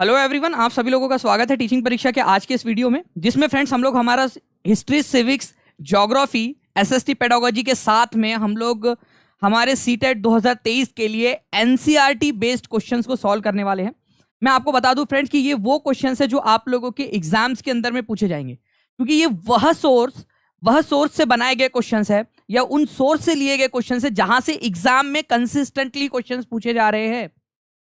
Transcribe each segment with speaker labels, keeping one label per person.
Speaker 1: Hello everyone, आप सभी लोगों का स्वागत है टीचिंग परीक्षा के आज के इस वीडियो में, जिसमें फ्रेंड्स हम लोग हमारा history, civics, geography, SST pedagogy के साथ में हम लोग हमारे सीटेट 2023 के लिए एनसीईआरटी बेस्ड क्वेश्चंस को सॉल्व करने वाले हैं। मैं आपको बता दूं फ्रेंड्स कि ये वो क्वेश्चंस है जो आप लोगों के एग्जाम्स के अंदर में पूछे जाएंगे, क्योंकि ये वह सोर्स से बनाए गए क्वेश्चंस है या उन सोर्स से लिए गए क्वेश्चंस है जहां से एग्जाम में कंसिस्टेंटली क्वेश्चंस पूछे जा रहे हैं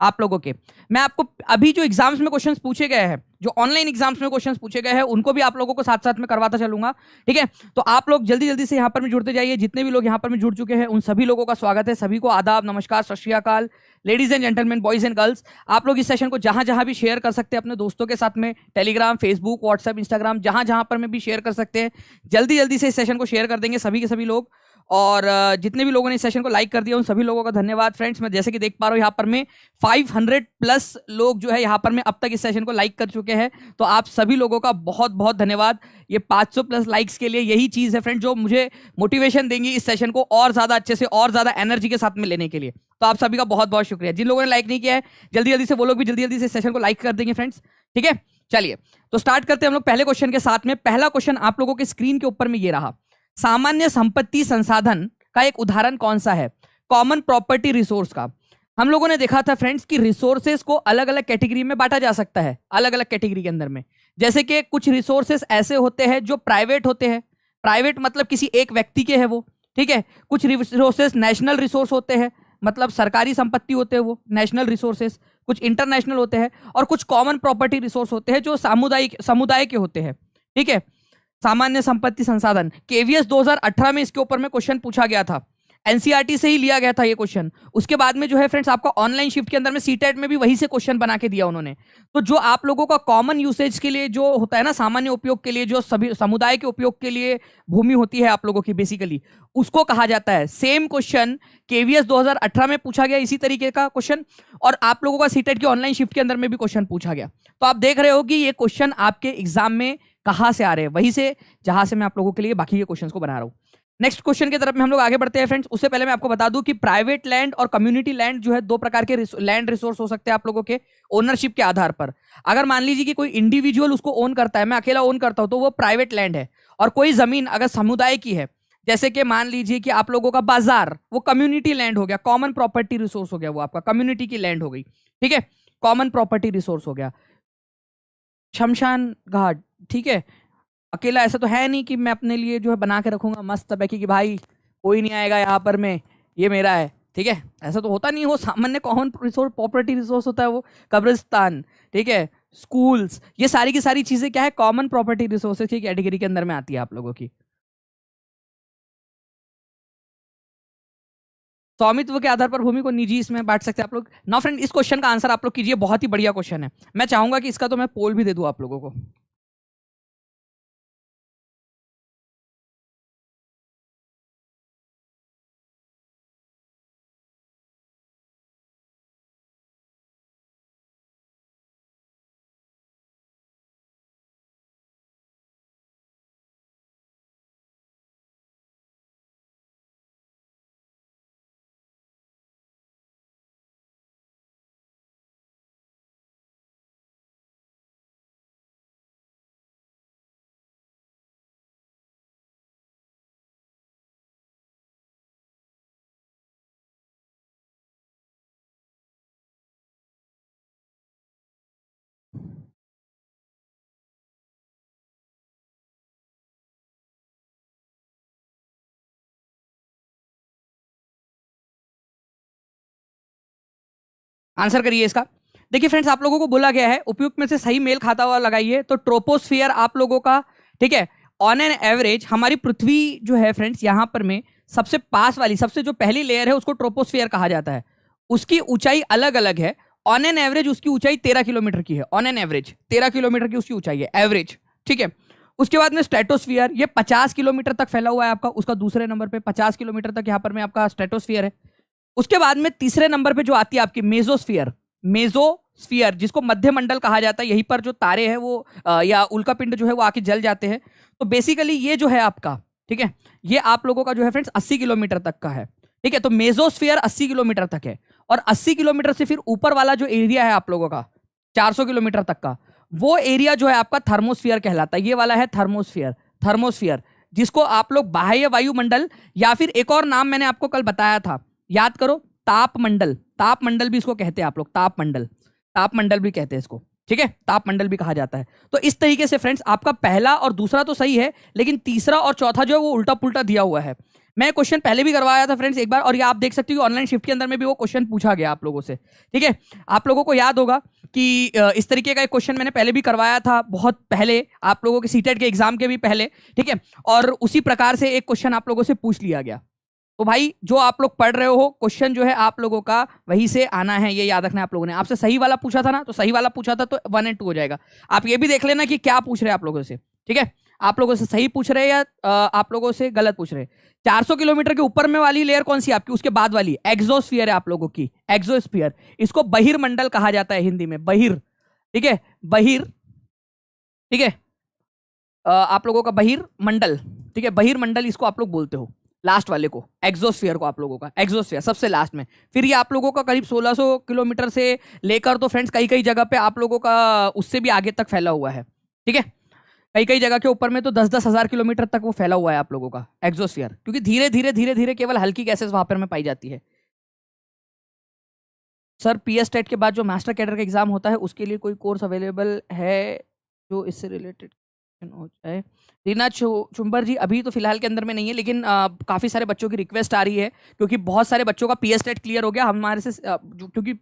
Speaker 1: आप लोगों के। मैं आपको अभी जो एग्जाम्स में क्वेश्चंस पूछे गए हैं, जो ऑनलाइन एग्जाम्स में क्वेश्चंस पूछे गए हैं, उनको भी आप लोगों को साथ साथ में करवाता चलूंगा। ठीक है, तो आप लोग जल्दी जल्दी से यहाँ पर में जुड़ते जाइए। जितने भी लोग यहाँ पर में जुड़ चुके हैं उन सभी लोगों का स्वागत है। सभी को आदाब, नमस्कार, सत श्री अकाल, ladies and gentleman, boys and girls. आप लोग इस सेशन को जहां जहां भी शेयर कर सकते हैं अपने दोस्तों के साथ में, टेलीग्राम, फेसबुक, व्हाट्सएप, इंस्टाग्राम, जहां जहां पर में भी शेयर कर सकते हैं। जल्दी जल्दी से इस सेशन को शेयर कर देंगे सभी के सभी लोग। और जितने भी लोगों ने इस सेशन को लाइक कर दिया उन सभी लोगों का धन्यवाद फ्रेंड्स। मैं जैसे कि देख पा रहा हूँ यहाँ पर में 500 प्लस लोग जो है यहाँ पर में अब तक इस सेशन को लाइक कर चुके हैं, तो आप सभी लोगों का बहुत बहुत धन्यवाद। ये 500 प्लस लाइक्स के लिए यही चीज है फ्रेंड जो मुझे मोटिवेशन देंगी इस सेशन को और ज्यादा अच्छे से और ज्यादा एनर्जी के साथ में लेने के लिए। तो आप सभी का बहुत बहुत शुक्रिया। जिन लोगों ने लाइक नहीं किया है जल्दी जल्दी से वो लोग भी जल्दी जल्दी से इस सेशन को लाइक कर देंगे फ्रेंड्स। ठीक है, चलिए तो स्टार्ट करते हैं हम लोग पहले क्वेश्चन के साथ में। पहला क्वेश्चन आप लोगों के स्क्रीन के ऊपर में ये रहा। सामान्य संपत्ति संसाधन का एक उदाहरण कौन सा है? कॉमन प्रॉपर्टी रिसोर्स का। हम लोगों ने देखा था फ्रेंड्स कि रिसोर्सेस को अलग अलग कैटेगरी में बांटा जा सकता है, अलग अलग कैटेगरी के अंदर में। जैसे कि कुछ रिसोर्सेस ऐसे होते हैं जो प्राइवेट होते हैं, प्राइवेट मतलब किसी एक व्यक्ति के है वो। ठीक है, कुछ रिसोर्सेस नेशनल रिसोर्स होते हैं, मतलब सरकारी संपत्ति होते हैं वो नेशनल रिसोर्सेस। कुछ इंटरनेशनल होते हैं और कुछ कॉमन प्रॉपर्टी रिसोर्स होते हैं जो समुदाय के होते हैं। ठीक है, सामान्य संपत्ति संसाधन केवीएस 2018 में इसके ऊपर में क्वेश्चन पूछा गया था, एनसीईआरटी से ही लिया गया था ये क्वेश्चन। उसके बाद में जो है फ्रेंड्स आपका ऑनलाइन शिफ्ट के अंदर में सीटेट में भी वही से क्वेश्चन बना के दिया उन्होंने। तो जो आप लोगों का कॉमन यूसेज के लिए जो होता है ना, सामान्य उपयोग के लिए, जो सभी समुदाय के उपयोग के लिए भूमि होती है आप लोगों की बेसिकली, उसको कहा जाता है। सेम क्वेश्चन केवीएस 2018 में पूछा गया इसी तरीके का क्वेश्चन, और आप लोगों का सीटेट की ऑनलाइन शिफ्ट के अंदर में भी क्वेश्चन पूछा गया। तो आप देख रहे हो कि ये क्वेश्चन आपके एग्जाम में कहां से आ रहे हैं, वहीं से जहां से मैं आप लोगों के लिए बाकी के क्वेश्चंस को बना रहा हूं। नेक्स्ट क्वेश्चन की तरफ में हम लोग आगे बढ़ते हैं फ्रेंड्स। उससे पहले मैं आपको बता दूं कि प्राइवेट लैंड और कम्युनिटी लैंड जो है दो प्रकार के लैंड रिसोर्स हो सकते हैं आप लोगों के ओनरशिप के आधार पर। अगर मान लीजिए कि कोई इंडिविजुअल उसको ओन करता है, मैं अकेला ओन करता हूं, तो वो प्राइवेट लैंड है। और कोई जमीन अगर समुदाय की है, जैसे कि मान लीजिए कि आप लोगों का बाजार, वो कम्युनिटी लैंड हो गया, कॉमन प्रॉपर्टी रिसोर्स हो गया, वो आपका कम्युनिटी की लैंड हो गई। ठीक है, कॉमन प्रॉपर्टी रिसोर्स हो गया। शमशान घाट, ठीक है, अकेला ऐसा तो है नहीं कि मैं अपने लिए जो है बना के रखूंगा मस्त पैकी कि भाई कोई नहीं आएगा यहाँ पर में, ये मेरा है। ठीक है, ऐसा तो होता नहीं। वो सामान्य कॉमन रिसोर्स, प्रॉपर्टी रिसोर्स होता है वो। कब्रिस्तान, ठीक है, स्कूल्स, ये सारी की सारी चीजें क्या है, कॉमन प्रॉपर्टी रिसोर्सेज की कैटेगरी के अंदर में आती है आप लोगों की। स्वामित्व के आधार पर भूमि को निजी इसमें बांट सकते हैं आप लोग ना फ्रेंड। इस क्वेश्चन का आंसर आप लोग कीजिए, बहुत ही बढ़िया क्वेश्चन है। मैं चाहूंगा कि इसका तो मैं पोल भी दे दूं आप लोगों को। आंसर करिए इसका। देखिए फ्रेंड्स, आप लोगों को बोला गया है उपयुक्त में से सही मेल खाता हुआ लगाइए। तो ट्रोपोस्फियर आप लोगों का, ठीक है, ऑन एन एवरेज हमारी पृथ्वी जो है फ्रेंड्स यहाँ पर में सबसे पास वाली, सबसे जो पहली लेयर है उसको ट्रोपोस्फियर कहा जाता है। उसकी ऊंचाई अलग अलग है। ऑन एन एवरेज उसकी ऊंचाई 13 किलोमीटर की है। ऑन एन एवरेज 13 किलोमीटर की उसकी ऊंचाई है, एवरेज। ठीक है, उसके बाद में स्ट्रेटोस्फियर, ये 50 किलोमीटर तक फैला हुआ है आपका। उसका दूसरे नंबर पे 50 किलोमीटर तक यहाँ पर में आपका स्ट्रेटोस्फियर है। उसके बाद में तीसरे नंबर पे जो आती है आपकी मेसोस्फियर, मेसोस्फियर जिसको मध्य मंडल कहा जाता है। यहीं पर जो तारे हैं वो या उल्का पिंड जो है वो आके जल जाते हैं। तो बेसिकली ये जो है आपका, ठीक है, ये आप लोगों का जो है फ्रेंड्स 80 किलोमीटर तक का है। ठीक है, तो मेसोस्फियर 80 किलोमीटर तक है। और 80 किलोमीटर से फिर ऊपर वाला जो एरिया है आप लोगों का 400 किलोमीटर तक का, वो एरिया जो है आपका थर्मोस्फीयर कहलाता है। ये वाला है थर्मोस्फीयर, थर्मोस्फीयर, जिसको आप लोग बाह्य वायुमंडल या फिर एक और नाम मैंने आपको कल बताया था, याद करो, तापमंडल। तापमंडल भी इसको कहते हैं आप लोग, तापमंडल, तापमंडल भी कहते हैं इसको, ठीक है, तापमंडल भी कहा जाता है। तो इस तरीके से फ्रेंड्स आपका पहला और दूसरा तो सही है, लेकिन तीसरा और चौथा जो है वो उल्टा पुल्टा दिया हुआ है। मैं क्वेश्चन पहले भी करवाया था फ्रेंड्स एक बार, और ये आप देख सकते हो ऑनलाइन शिफ्ट के अंदर में भी वो क्वेश्चन पूछा गया आप लोगों से, ठीक है। आप लोगों को याद होगा कि इस तरीके का एक क्वेश्चन मैंने पहले भी करवाया था, बहुत पहले, आप लोगों के सीटेट के एग्जाम के भी पहले, ठीक है, और उसी प्रकार से एक क्वेश्चन आप लोगों से पूछ लिया गया। तो भाई जो आप लोग पढ़ रहे हो, क्वेश्चन जो है आप लोगों का वहीं से आना है, ये याद रखना है आप लोगों ने। आपसे सही वाला पूछा था ना, तो सही वाला पूछा था तो 1 and 2 हो जाएगा। आप ये भी देख लेना कि क्या पूछ रहे हैं आप लोगों से, ठीक है, आप लोगों से सही पूछ रहे हैं या आप लोगों से गलत पूछ रहे हैं। 400 किलोमीटर के ऊपर में वाली लेयर कौन सी आपकी, उसके बाद वाली एक्सोस्फीयर है आप लोगों की, एक्सोस्फीयर। इसको बहिर्मंडल कहा जाता है हिंदी में, बहिर, ठीक है, बहिर, ठीक है, आप लोगों का बहिर्मंडल, ठीक है, बहिर्मंडल इसको आप लोग बोलते हो। लास्ट वाले को, एक्सोस्फीयर को, आप लोगों का एक्सोस्फीयर सबसे लास्ट में। फिर ये आप लोगों का करीब 1600 किलोमीटर से लेकर तो फ्रेंड्स कई कई जगह पे आप लोगों का उससे भी आगे तक फैला हुआ है, ठीक है, कई कई जगह के ऊपर में तो 10-10 हजार किलोमीटर तक वो फैला हुआ है आप लोगों का एक्सोस्फीयर, क्योंकि धीरे धीरे धीरे धीरे केवल हल्की गैसेस वहां पर में पाई जाती है। सर पीएस टेट के बाद जो मास्टर कैडर का एग्जाम होता है उसके लिए कोई कोर्स अवेलेबल है जो इससे रिलेटेड हो जाए? रीना चुंबर जी, अभी तो फिलहाल के अंदर में नहीं है, लेकिन काफ़ी सारे बच्चों की रिक्वेस्ट आ रही है, क्योंकि बहुत सारे बच्चों का पीएस टेट क्लियर हो गया हमारे से, क्योंकि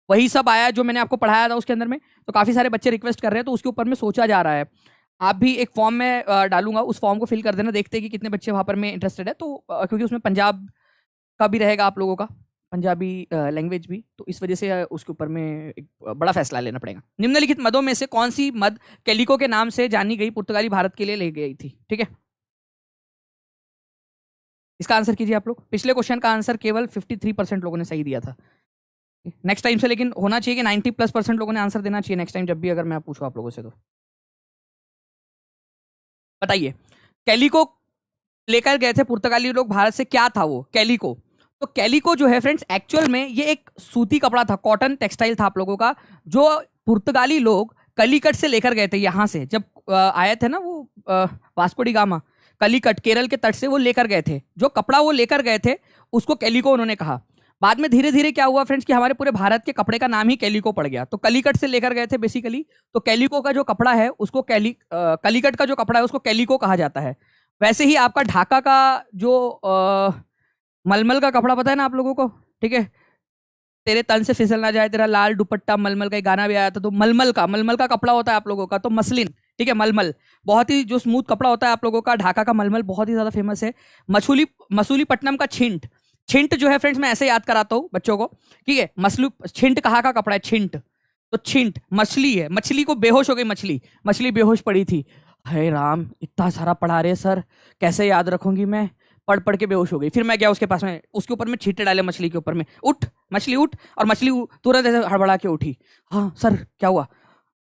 Speaker 1: वही सब आया जो मैंने आपको पढ़ाया था उसके अंदर में, तो काफ़ी सारे बच्चे रिक्वेस्ट कर रहे हैं, तो उसके ऊपर में सोचा जा रहा है। आप भी एक फॉर्म में डालूंगा, उस फॉर्म को फिल कर देना, देखते हैं कि कितने बच्चे वहाँ पर में इंटरेस्टेड है। तो क्योंकि उसमें पंजाब का भी रहेगा आप लोगों का, पंजाबी लैंग्वेज भी, तो इस वजह से उसके ऊपर में एक बड़ा फैसला लेना पड़ेगा। निम्नलिखित मदों में से कौन सी मद कैलिको के नाम से जानी गई पुर्तगाली भारत के लिए ले गई थी, ठीक है, इसका आंसर कीजिए आप लोग। पिछले क्वेश्चन का आंसर केवल 53% लोगों ने सही दिया था। नेक्स्ट टाइम से लेकिन होना चाहिए कि 90+% लोगों ने आंसर देना चाहिए नेक्स्ट टाइम जब भी अगर मैं पूछूं आप लोगों से। तो बताइए, कैलिको लेकर गए थे पुर्तगाली लोग भारत से, क्या था वो कैलिको? तो कैलिको जो है फ्रेंड्स एक्चुअल में ये एक सूती कपड़ा था, कॉटन टेक्सटाइल था आप लोगों का, जो पुर्तगाली लोग कलिकट से लेकर गए थे। यहाँ से जब आए थे ना वो Vasco D gamma, Calicut Kerala के तट से वो लेकर गए थे, जो कपड़ा वो लेकर गए थे उसको कैलिको उन्होंने कहा। बाद में धीरे धीरे क्या हुआ फ्रेंड्स कि हमारे पूरे भारत के कपड़े का नाम ही कैलिको पड़ गया। तो कलिकट से लेकर गए थे बेसिकली, तो कैलिको का जो कपड़ा है उसको कलिकट का जो कपड़ा है उसको कैलिको कहा जाता है। वैसे ही आपका ढाका का जो मलमल का कपड़ा पता है ना आप लोगों को, ठीक है, तेरे तन से फिसल ना जाए तेरा लाल दुपट्टा मलमल का एक गाना भी आया था। तो मलमल का कपड़ा होता है आप लोगों का, तो मसलिन, ठीक है, मलमल बहुत ही जो स्मूथ कपड़ा होता है आप लोगों का। ढाका का मलमल बहुत ही ज्यादा फेमस है। मसूलीपट्टनम का छिंट, छिंट जो है फ्रेंड्स मैं ऐसे याद कराता हूँ बच्चों को, ठीक है, छिंट कहाँ का कपड़ा है, छिंट, तो छिंट मछली है, मछली को बेहोश हो गई, मछली बेहोश पड़ी थी। हे राम, इतना सारा पढ़ा रहे सर, कैसे याद रखूंगी मैं, पढ़ पढ़ के बेहोश हो गई। फिर मैं गया उसके पास में, उसके ऊपर में छींटे डाले मछली के ऊपर में, उठ मछली उठ, और मछली तुरंत ऐसे हड़बड़ा के उठी। हाँ सर क्या हुआ?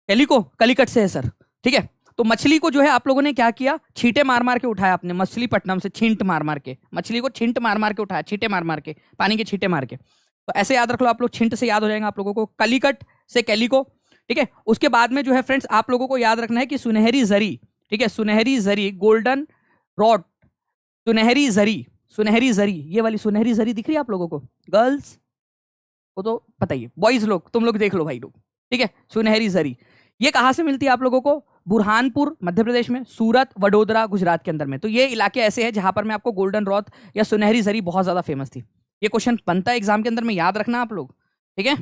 Speaker 1: कैलिको कलिकट से है सर, ठीक है। तो मछली को जो है आप लोगों ने क्या किया, छींटे मार मार के उठाया आपने, मछलीपट्टनम से छींट मार मार के, मछली को छींट मार मार के उठाया, छींटे मार मार के, पानी के छींटे मार के। तो ऐसे याद रख लो आप लोग, छींट से याद हो जाएगा आप लोगों को, कलिकट से कैलिको, ठीक है। उसके बाद में जो है फ्रेंड्स आप लोगों को याद रखना है कि सुनहरी जरी, ठीक है, सुनहरी जरी, गोल्डन रॉड, सुनहरी जरी, ये वाली सुनहरी जरी दिख रही है आप लोगों को गर्ल्स वो तो पता ही है, बॉयज लोग तुम लोग देख लो भाई लोग, ठीक है। सुनहरी जरी ये कहाँ से मिलती है आप लोगों को? बुरहानपुर मध्य प्रदेश में, सूरत वडोदरा गुजरात के अंदर में। तो ये इलाके ऐसे हैं जहां पर में आपको गोल्डन रॉथ या सुनहरी जरी बहुत ज्यादा फेमस थी। ये क्वेश्चन बनता है एग्जाम के अंदर में, याद रखना आप लोग, ठीक है,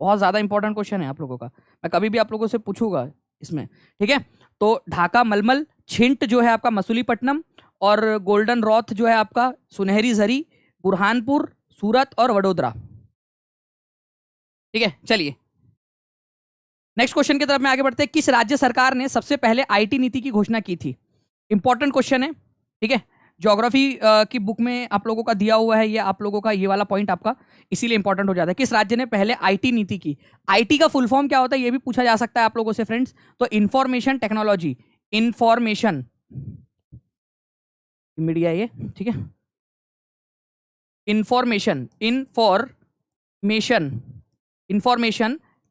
Speaker 1: बहुत ज्यादा इंपॉर्टेंट क्वेश्चन है आप लोगों का, मैं कभी भी आप लोगों से पूछूंगा इसमें, ठीक है। तो ढाका मलमल, छिंट जो है आपका मसूलीपट्टनम, और गोल्डन रॉथ जो है आपका सुनहरी जरी, बुरहानपुर, सूरत और वडोदरा, ठीक है। चलिए नेक्स्ट क्वेश्चन की तरफ में आगे बढ़ते हैं। किस राज्य सरकार ने सबसे पहले आईटी नीति की घोषणा की थी? इंपॉर्टेंट क्वेश्चन है, ठीक है, ज्योग्राफी की बुक में आप लोगों का दिया हुआ है, ये आप लोगों का ये वाला पॉइंट आपका इसीलिए इंपॉर्टेंट हो जाता है। किस राज्य ने पहले आईटी नीति की? आईटी का फुल फॉर्म क्या होता है ये भी पूछा जा सकता है आप लोगों से फ्रेंड्स। तो इंफॉर्मेशन टेक्नोलॉजी, इंफॉर्मेशन मीडिया, ये ठीक है, इंफॉर्मेशन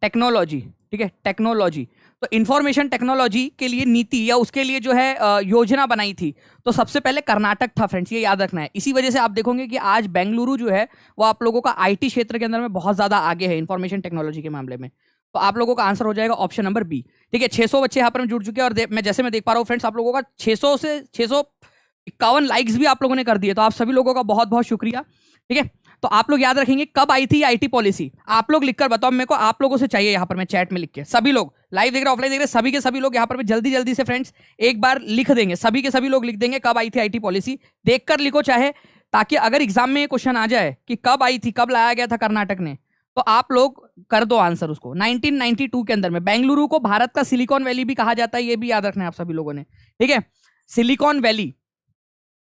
Speaker 1: टेक्नोलॉजी, ठीक है, टेक्नोलॉजी। तो इंफॉर्मेशन टेक्नोलॉजी के लिए नीति या उसके लिए जो है योजना बनाई थी, तो सबसे पहले कर्नाटक था फ्रेंड्स, ये याद रखना है। इसी वजह से आप देखोगे कि आज बेंगलुरु जो है वो आप लोगों का आईटी क्षेत्र के अंदर में बहुत ज्यादा आगे है इंफॉर्मेशन टेक्नोलॉजी के मामले में। तो आप लोगों का आंसर हो जाएगा ऑप्शन नंबर बी। ठीक है, 600 बच्चे यहाँ पर जुड़ चुके हैं और मैं जैसे मैं देख पा रहा हूँ फ्रेंड्स, आप लोगों का 600 से 651 लाइक्स भी आप लोगों ने कर दिए, तो आप सभी लोगों का बहुत बहुत शुक्रिया। ठीक है, तो आप लोग याद रखेंगे कब आई थी आईटी पॉलिसी, आप लोग लिखकर बताओ मेरे को, आप लोगों से चाहिए यहाँ पर, मैं चैट में लिख के, सभी लोग लाइव देख रहे ऑफलाइन देख रहे सभी के सभी लोग यहाँ पर जल्दी जल्दी से फ्रेंड्स एक बार लिख देंगे, सभी के सभी लोग लिख देंगे कब आई थी आईटी पॉलिसी, देखकर लिखो चाहे, ताकि अगर एग्जाम में क्वेश्चन आ जाए कि कब आई थी, कब लाया गया था कर्नाटक ने, तो आप लोग कर दो आंसर उसको। 1992 के अंदर में बेंगलुरु को भारत का सिलिकॉन वैली भी कहा जाता है, ये भी याद रखना है आप सभी लोगों ने। ठीक है, सिलिकॉन वैली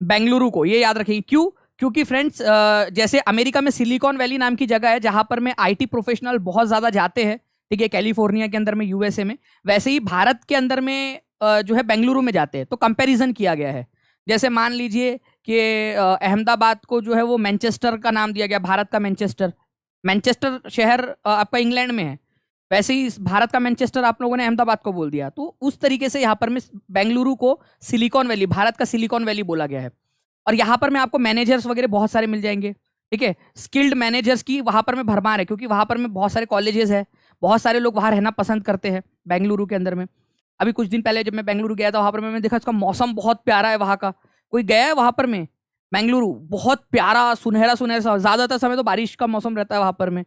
Speaker 1: बेंगलुरु को, ये याद रखेंगे। क्यों? क्योंकि फ्रेंड्स जैसे अमेरिका में सिलिकॉन वैली नाम की जगह है जहां पर में आईटी प्रोफेशनल बहुत ज्यादा जाते हैं, ठीक है, कैलिफोर्निया के अंदर में, यूएसए में, वैसे ही भारत के अंदर में जो है बेंगलुरु में जाते हैं। तो कंपैरिजन किया गया है, जैसे मान लीजिए कि अहमदाबाद को जो है वो मैनचेस्टर का नाम दिया गया, भारत का मैनचेस्टर, मैनचेस्टर शहर आपका इंग्लैंड में है, वैसे ही भारत का मैनचेस्टर आप लोगों ने अहमदाबाद को बोल दिया। तो उस तरीके से यहाँ पर में बेंगलुरु को सिलिकॉन वैली, भारत का सिलिकॉन वैली बोला गया है। और यहाँ पर में आपको मैनेजर्स वगैरह बहुत सारे मिल जाएंगे, ठीक है, स्किल्ड मैनेजर्स की वहाँ पर में भरमार है, क्योंकि वहाँ पर में बहुत सारे कॉलेजेस है, बहुत सारे लोग वहाँ रहना पसंद करते हैं बेंगलुरु के अंदर में। अभी कुछ दिन पहले जब मैं बेंगलुरु गया था, वहाँ पर मैंने देखा उसका मौसम बहुत प्यारा है वहाँ का। कोई गया है वहाँ पर में? बेंगलुरु बहुत प्यारा, सुनहरा सुनहरा, ज्यादातर समय तो बारिश का मौसम रहता है वहाँ पर में,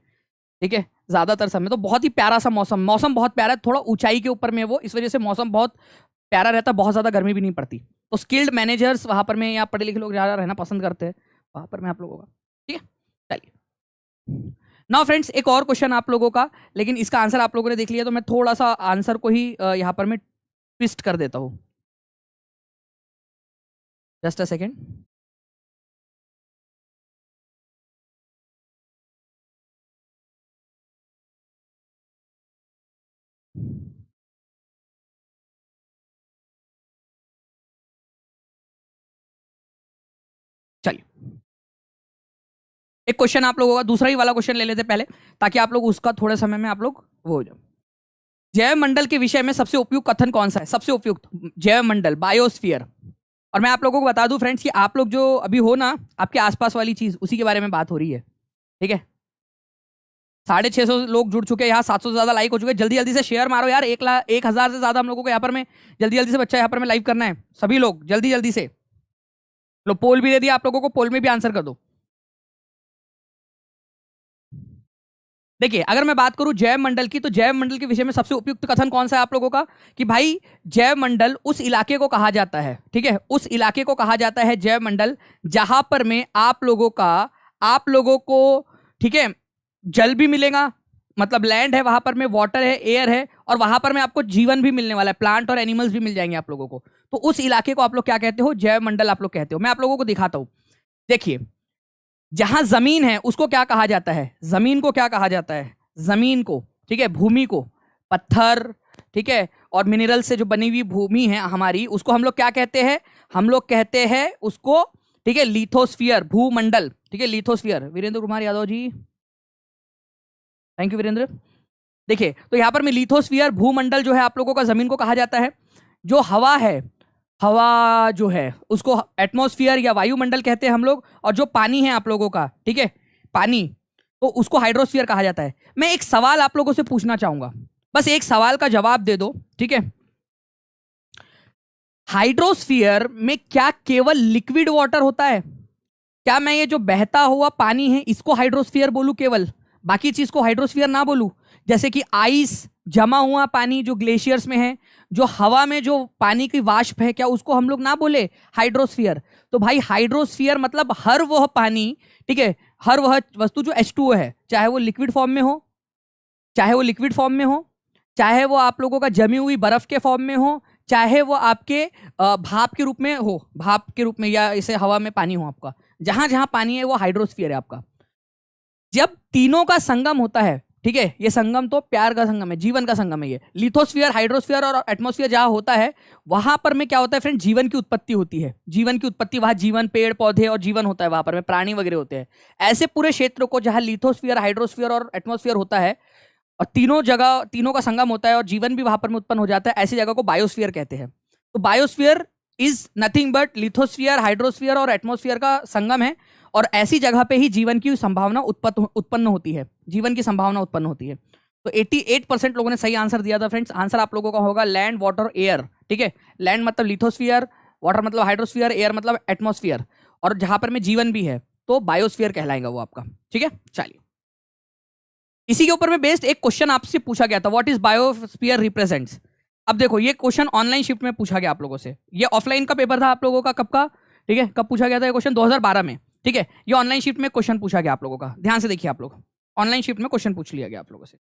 Speaker 1: ठीक है, ज्यादातर समय तो बहुत ही प्यारा सा मौसम बहुत प्यारा है, थोड़ा ऊंचाई के ऊपर में वो, इस वजह से मौसम बहुत प्यारा रहता है, बहुत ज्यादा गर्मी भी नहीं पड़ती। तो स्किल्ड मैनेजर्स वहां पर में या पढ़े लिखे लोग ज्यादा रहना पसंद करते हैं वहां पर में आप लोगों का। ठीक है, चलिए नाउ फ्रेंड्स एक और क्वेश्चन आप लोगों का, लेकिन इसका आंसर आप लोगों ने देख लिया, तो मैं थोड़ा सा आंसर को ही यहाँ पर मैं ट्विस्ट कर देता हूँ, जस्ट अ सेकेंड। चलिए एक क्वेश्चन आप लोगों का दूसरा ही वाला क्वेश्चन ले लेते पहले, ताकि आप लोग उसका थोड़े समय में आप लोग वो हो जाओ। जैव मंडल के विषय में सबसे उपयुक्त कथन कौन सा है? सबसे उपयुक्त जैव मंडल, बायोस्फीयर। और मैं आप लोगों को बता दूं फ्रेंड्स कि आप लोग जो अभी हो ना, आपके आसपास वाली चीज, उसी के बारे में बात हो रही है। ठीक है, 650 लोग जुड़ चुके हैं यहाँ, 700 से ज्यादा लाइक हो चुके हैं। जल्दी जल्दी से शेयर मारो यार, 1,000 से ज्यादा हम लोगों को यहाँ पर में जल्दी जल्दी से बच्चा यहाँ पर में लाइव करना है, सभी लोग जल्दी जल्दी से। लो पोल भी दे दिया आप लोगों को, पोल में भी आंसर कर दो। देखिए अगर मैं बात करूं जैव मंडल की, तो जैव मंडल के विषय में सबसे उपयुक्त कथन कौन सा है आप लोगों का? कि भाई जैव मंडल उस इलाके को कहा जाता है, ठीक है, उस इलाके को कहा जाता है जैव मंडल जहां पर में आप लोगों को ठीक है जल भी मिलेगा, मतलब लैंड है वहां पर में, वाटर है, एयर है, और वहां पर में आपको जीवन भी मिलने वाला है, प्लांट और एनिमल्स भी मिल जाएंगे आप लोगों को। तो उस इलाके को आप लोग क्या कहते हो? जैव मंडल आप लोग कहते हो। मैं आप लोगों को दिखाता हूं, देखिए जहां जमीन है उसको क्या कहा जाता है? जमीन को क्या कहा जाता है? जमीन को, ठीक है, भूमि को, पत्थर, ठीक है, और मिनरल से जो बनी हुई भूमि है हमारी, उसको हम लोग क्या कहते हैं? हम लोग कहते हैं उसको, ठीक है, लिथोस्फीयर, भूमंडल, ठीक है, lithosphere. Virendra Kumar Yadav ji, thank you Virendra. देखिए तो यहां पर मैं लिथोस्फीयर, भूमंडल जो है आप लोगों का जमीन को कहा जाता है। जो हवा है, हवा जो है उसको एटमॉस्फेयर या वायुमंडल कहते हैं हम लोग, और जो पानी है आप लोगों का, ठीक है, पानी, तो उसको हाइड्रोस्फीयर कहा जाता है। मैं एक सवाल आप लोगों से पूछना चाहूंगा, बस एक सवाल का जवाब दे दो, ठीक है। हाइड्रोस्फीयर में क्या केवल लिक्विड वाटर होता है? क्या मैं ये जो बहता हुआ पानी है इसको हाइड्रोस्फीयर बोलूं केवल, बाकी चीज को हाइड्रोस्फीयर ना बोलूं? जैसे कि आइस, जमा हुआ पानी जो ग्लेशियर्स में है, जो हवा में जो पानी की वाष्प है, क्या उसको हम लोग ना बोले हाइड्रोस्फीयर? तो भाई हाइड्रोस्फीयर मतलब हर वह पानी, ठीक है, हर वह वस्तु जो H2O है, चाहे वो लिक्विड फॉर्म में हो, चाहे वो आप लोगों का जमी हुई बर्फ के फॉर्म में हो, चाहे वो आपके भाप के रूप में हो, भाप के रूप में, या इसे हवा में पानी हो, आपका जहां जहां पानी है वो हाइड्रोस्फीयर है आपका। जब तीनों का संगम होता है, ठीक है, ये संगम तो प्यार का संगम है, जीवन का संगम है ये, लिथोस्फीयर, हाइड्रोस्फीयर और एटमॉस्फेयर जहां होता है, वहां पर में क्या होता है फ्रेंड? जीवन की उत्पत्ति होती है। जीवन की उत्पत्ति, वहां जीवन, पेड़ पौधे और जीवन होता है, वहां पर में प्राणी वगैरह होते हैं। ऐसे पूरे क्षेत्र को जहां लिथोस्फीयर, हाइड्रोस्फीयर और एटमॉस्फेयर होता है, और तीनों जगह, तीनों का संगम होता है और जीवन भी वहां पर में उत्पन्न हो जाता है, ऐसी जगह को बायोस्फीयर कहते हैं। तो biosphere is nothing but lithosphere, hydrosphere और एटमोस्फीयर का संगम है, और ऐसी जगह पे ही जीवन की संभावना उत्पन्न होती है, जीवन की संभावना उत्पन्न होती है। तो 88% लोगों ने सही आंसर दिया था फ्रेंड्स। आंसर आप लोगों का होगा लैंड, वाटर, एयर। ठीक है, लैंड मतलब लिथोस्फीयर, वाटर मतलब हाइड्रोस्फीयर, एयर मतलब एटमोस्फियर, और जहां पर में जीवन भी है तो बायोस्फीयर कहलाएगा वो आपका। ठीक है, चलिए इसी के ऊपर में बेस्ड एक क्वेश्चन आपसे पूछा गया था, व्हाट इज बायोस्फीयर रिप्रेजेंट्स। अब देखो ये क्वेश्चन ऑनलाइन शिफ्ट में पूछा गया आप लोगों से, ये ऑफलाइन का पेपर था आप लोगों का, कब का, ठीक है, कब पूछा गया था ये क्वेश्चन, 2012 में। ठीक है, ये ऑनलाइन शिफ्ट में क्वेश्चन पूछा गया आप लोगों का, ध्यान से देखिए आप लोग, ऑनलाइन शिफ्ट में क्वेश्चन पूछ लिया गया आप लोगों से।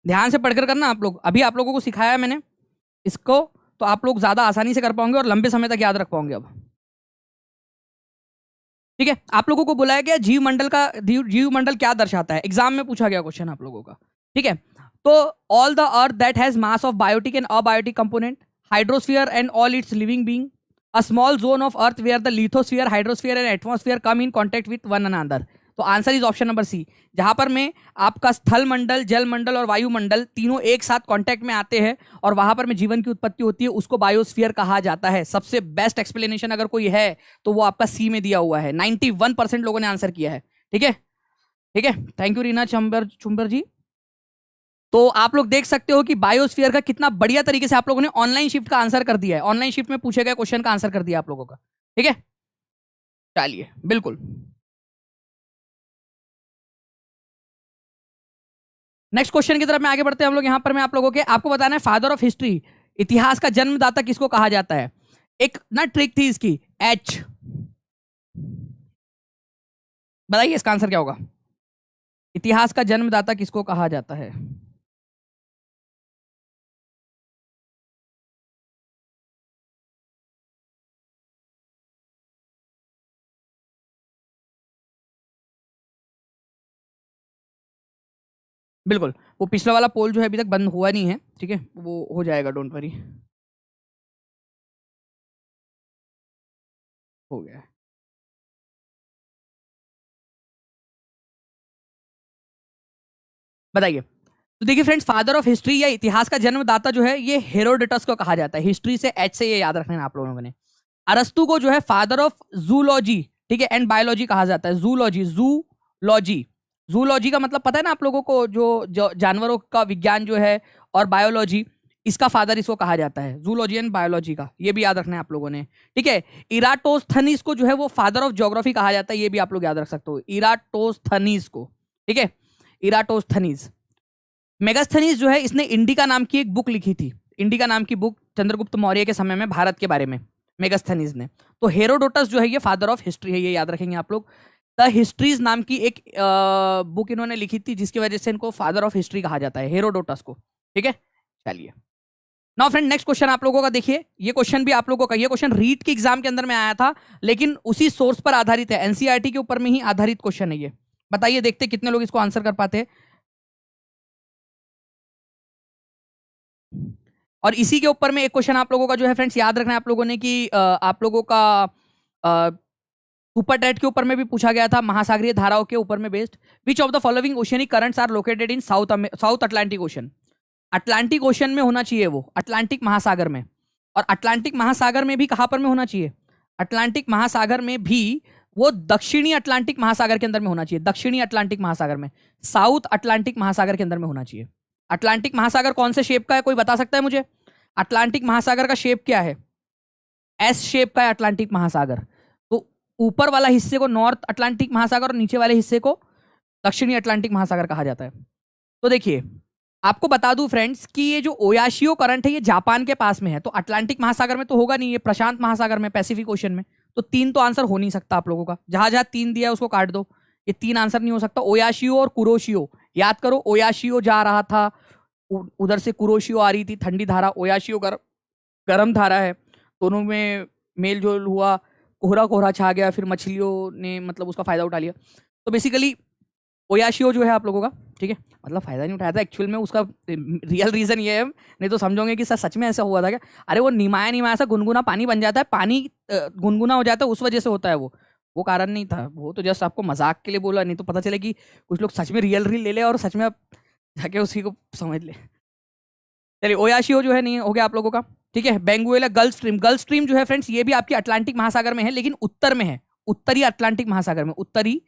Speaker 1: ध्यान से पढ़कर करना आप लोग, अभी आप लोगों को सिखाया है मैंने इसको, तो आप लोग ज्यादा आसानी से कर पाओगे और लंबे समय तक याद रख पाओगे अब। ठीक है, आप लोगों को बुलाया गया जीव मंडल का, जीव मंडल क्या दर्शाता है, एग्जाम में पूछा गया क्वेश्चन आप लोगों का। ठीक है, तो all the earth that has mass of biotic and abiotic component, hydrosphere and all its living being, a small zone of earth where the lithosphere, hydrosphere and atmosphere come in contact with one another. तो answer is option number C, जहां पर में आपका स्थल मंडल, जल मंडल और वायुमंडल तीनों एक साथ कांटेक्ट में आते हैं और वहां पर में जीवन की उत्पत्ति होती है, उसको बायोस्फीयर कहा जाता है। सबसे बेस्ट एक्सप्लेनेशन अगर कोई है तो वो आपका सी में दिया हुआ है, 91% लोगों ने आंसर किया है। ठीक है, ठीक है, थैंक यू रीना चुंबर जी। तो आप लोग देख सकते हो कि बायोस्फीयर का कितना बढ़िया तरीके से आप लोगों ने ऑनलाइन शिफ्ट का आंसर कर दिया है, ऑनलाइन शिफ्ट में पूछे गए क्वेश्चन का आंसर कर दिया आप लोगों का। ठीक है, चलिए बिल्कुल नेक्स्ट क्वेश्चन की तरफ में आगे बढ़ते हैं हम लोग। यहां पर मैं आप लोगों के आपको बताना है फादर ऑफ हिस्ट्री, इतिहास का जन्मदाता किसको कहा जाता है। एक ना ट्रिक थी इसकी, एच, बताइए इसका आंसर क्या होगा, इतिहास का जन्मदाता किसको कहा जाता है। बिल्कुल, वो पिछला वाला पोल जो है अभी तक बंद हुआ नहीं है, ठीक है, वो हो जाएगा, डोंट वरी, हो गया है। बताइए, तो देखिए फ्रेंड्स, फादर ऑफ हिस्ट्री या इतिहास का जन्मदाता जो है ये हेरोडोटस को कहा जाता है, हिस्ट्री से एच से ये याद रखना है आप लोगों ने। अरस्तु को जो है फादर ऑफ जूलॉजी, ठीक है, एंड बायोलॉजी कहा जाता है, जूलॉजी, जूलॉजी, जूलॉजी का मतलब पता है ना आप लोगों को, जो जानवरों का विज्ञान जो है, और बायोलॉजी, इसका फादर इसको कहा जाता है, जूलॉजी एंड बायोलॉजी का, ये भी याद रखना है आप लोगों ने। ठीक है, इराटोस्थनीज को जो है वो फादर ऑफ ज्योग्राफी कहा जाता है, ये भी आप लोग याद रख सकते हो, इराटोस्थनीज को। ठीक है, इराटोस्थनीज। मेगास्थनीज जो है इसने इंडिका नाम की एक बुक लिखी थी, इंडिका नाम की बुक चंद्रगुप्त मौर्य के समय में भारत के बारे में, मेगास्थनीज ने। तो हेरोडोटस जो है ये फादर ऑफ हिस्ट्री है, ये याद रखेंगे आप लोग। द हिस्ट्रीज नाम की एक बुक इन्होंने लिखी थी जिसकी वजह से इनको फादर ऑफ हिस्ट्री कहा जाता है, हेरोडोटस को। ठीक है, चलिए नाउ फ्रेंड नेक्स्ट क्वेश्चन आप लोगों का देखिए, ये क्वेश्चन भी आप लोगों का, ये क्वेश्चन रीट के एग्जाम के अंदर में आया था, लेकिन उसी सोर्स पर आधारित है, एनसीईआरटी के ऊपर में ही आधारित क्वेश्चन है ये। बताइए, देखते कितने लोग इसको आंसर कर पाते हैं। और इसी के ऊपर में एक क्वेश्चन आप लोगों का जो है फ्रेंड्स याद रखना है आप लोगों ने कि आप लोगों का सुपर टेट के ऊपर में भी पूछा गया था, महासागरीय धाराओं के ऊपर में based. Which of the following oceanic currents are located in south Atlantic ocean. Atlantic ocean में होना चाहिए वो, अटलांटिक महासागर में, और अटलांटिक महासागर में भी कहां पर में होना चाहिए, अटलांटिक महासागर में भी वो दक्षिणी अटलांटिक महासागर के अंदर में होना चाहिए, दक्षिणी अटलांटिक महासागर में, साउथ अटलांटिक महासागर के अंदर में होना चाहिए। अटलांटिक महासागर कौन से शेप का है, कोई बता सकता है मुझे, अटलांटिक महासागर का शेप क्या है, एस शेप का है अटलांटिक महासागर। तो ऊपर वाला हिस्से को नॉर्थ अटलांटिक महासागर और नीचे वाले हिस्से को दक्षिणी अटलांटिक महासागर कहा जाता है। तो देखिए आपको बता दूं फ्रेंड्स कि ये जो ओयाशियो करंट है ये जापान के पास में है, तो अटलांटिक महासागर में तो होगा नहीं, ये प्रशांत महासागर में, पैसिफिक ओशन में। तो तीन तो आंसर हो नहीं सकता आप लोगों का, जहां जहां तीन दिया है उसको काट दो, ये तीन आंसर नहीं हो सकता। ओयाशियो और कुरोशियो याद करो, ओयाशियो जा रहा था, उधर से कुरोशियो आ रही थी, ठंडी धारा, ओयाशियो गर्म धारा है, दोनों में मेल जोल हुआ, कोहरा कोहरा छा गया, फिर मछलियों ने मतलब उसका फायदा उठा लिया। तो बेसिकली ओयाशियो जो है आप लोगों का ठीक है, मतलब फायदा नहीं उठाया था एक्चुअल में। उसका रियल रीजन ये है, नहीं तो समझोगे कि सर सच में ऐसा हुआ था क्या। अरे वो निमाया सा गुनगुना पानी बन जाता है, पानी गुनगुना हो जाता है, उस वजह से होता है वो कारण नहीं था। वो तो जस्ट आपको मजाक के लिए बोला, नहीं तो पता चले कि कुछ लोग सच में रियल रील ले ले और सच में आप जाके उसी को समझ ले। चलिए, ओयाशियो जो है नहीं हो गया आप लोगों का। ठीक है, बेंगुएला गल्फ स्ट्रीम जो है फ्रेंड्स, ये भी आपकी अटलांटिक महासागर में है, लेकिन उत्तर में है, उत्तरी अटलांटिक महासागर में, उत्तरी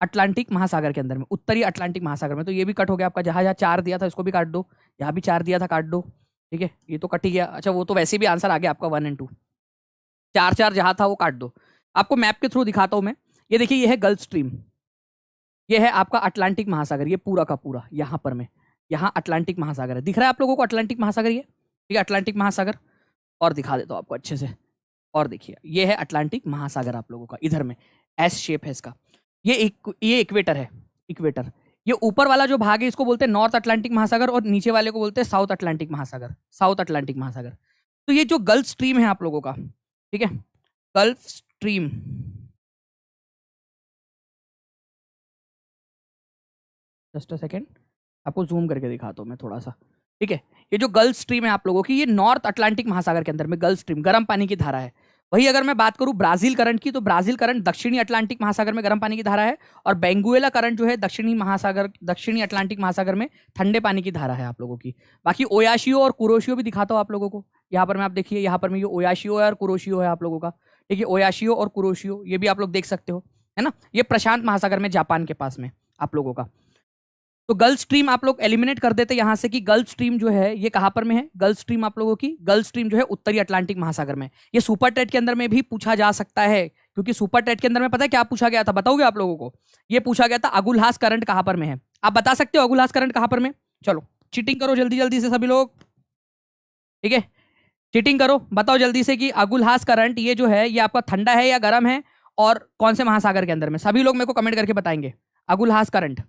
Speaker 1: अटलांटिक महासागर के अंदर में, उत्तरी अटलांटिक महासागर में। तो ये भी कट हो गया आपका, जहां जहां 4 दिया था इसको भी काट दो, यहाँ भी 4 दिया था काट दो। ठीक है, ये तो कट ही गया। अच्छा, वो तो वैसे भी आंसर आ गया आपका 1 और 2, 4 जहां था वो काट दो। आपको मैप के थ्रू दिखाता हूं मैं। ये देखिए, ये है गल्फ स्ट्रीम, ये है आपका अटलांटिक महासागर, ये पूरा का पूरा यहाँ पर में, यहाँ अटलांटिक महासागर है। दिख रहा है आप लोगों को अटलांटिक महासागर ये? ठीक है, अटलांटिक महासागर। और दिखा देता हूँ आपको अच्छे से, और देखिए ये है अटलांटिक महासागर आप लोगों का, इधर में एस शेप है इसका। ये इक्वेटर है, इक्वेटर। ये ऊपर वाला जो भाग है इसको बोलते हैं नॉर्थ अटलांटिक महासागर, और नीचे वाले को बोलते हैं साउथ अटलांटिक महासागर, साउथ अटलांटिक महासागर। तो ये जो गल्फ स्ट्रीम है आप लोगों का, ठीक है, gulf stream, just a second, आपको जूम करके दिखाता हूँ मैं थोड़ा सा। ठीक है, ये जो गल्फ स्ट्रीम है आप लोगों की, ये नॉर्थ अटलांटिक महासागर के अंदर में गल्फ स्ट्रीम गर्म पानी की धारा है। वही अगर मैं बात करूं ब्राजील करंट की, तो ब्राजील करंट दक्षिणी अटलांटिक महासागर में गर्म पानी की धारा है, और बेंगुएला करंट जो है दक्षिणी अटलांटिक महासागर में ठंडे पानी की धारा है आप लोगों की। बाकी ओयाशियो और कुरोशियो भी दिखाता हूं आप लोगों को। यहाँ पर मैं, आप देखिए यहाँ पर में ये ओयाशियो है और कुरोशियो है आप लोगों का। ठीक है, ओयाशियो और कुरोशियो ये भी आप लोग देख सकते हो, है ना। ये प्रशांत महासागर में, जापान के पास में आप लोगों का। तो गल्फ स्ट्रीम आप लोग एलिमिनेट कर देते यहां से कि गल्फ स्ट्रीम जो है ये कहां पर में है। गल्फ स्ट्रीम आप लोगों की, गल्फ स्ट्रीम जो है उत्तरी अटलांटिक महासागर में। ये सुपर टेट के अंदर में भी पूछा जा सकता है, क्योंकि सुपर टेट के अंदर में पता है क्या पूछा गया था, बताओगे आप लोगों को? ये पूछा गया था अगुलहास करंट कहां पर में है। आप बता सकते हो अगुलहास करंट कहां पर में? चलो चीटिंग करो जल्दी जल्दी से सभी लोग, ठीक है, चीटिंग करो, बताओ जल्दी से कि अगुलहास करंट ये जो है ये आपका ठंडा है या गर्म है, और कौन से महासागर के अंदर में। सभी लोग मेरे को कमेंट करके बताएंगे अगुलहास करंट।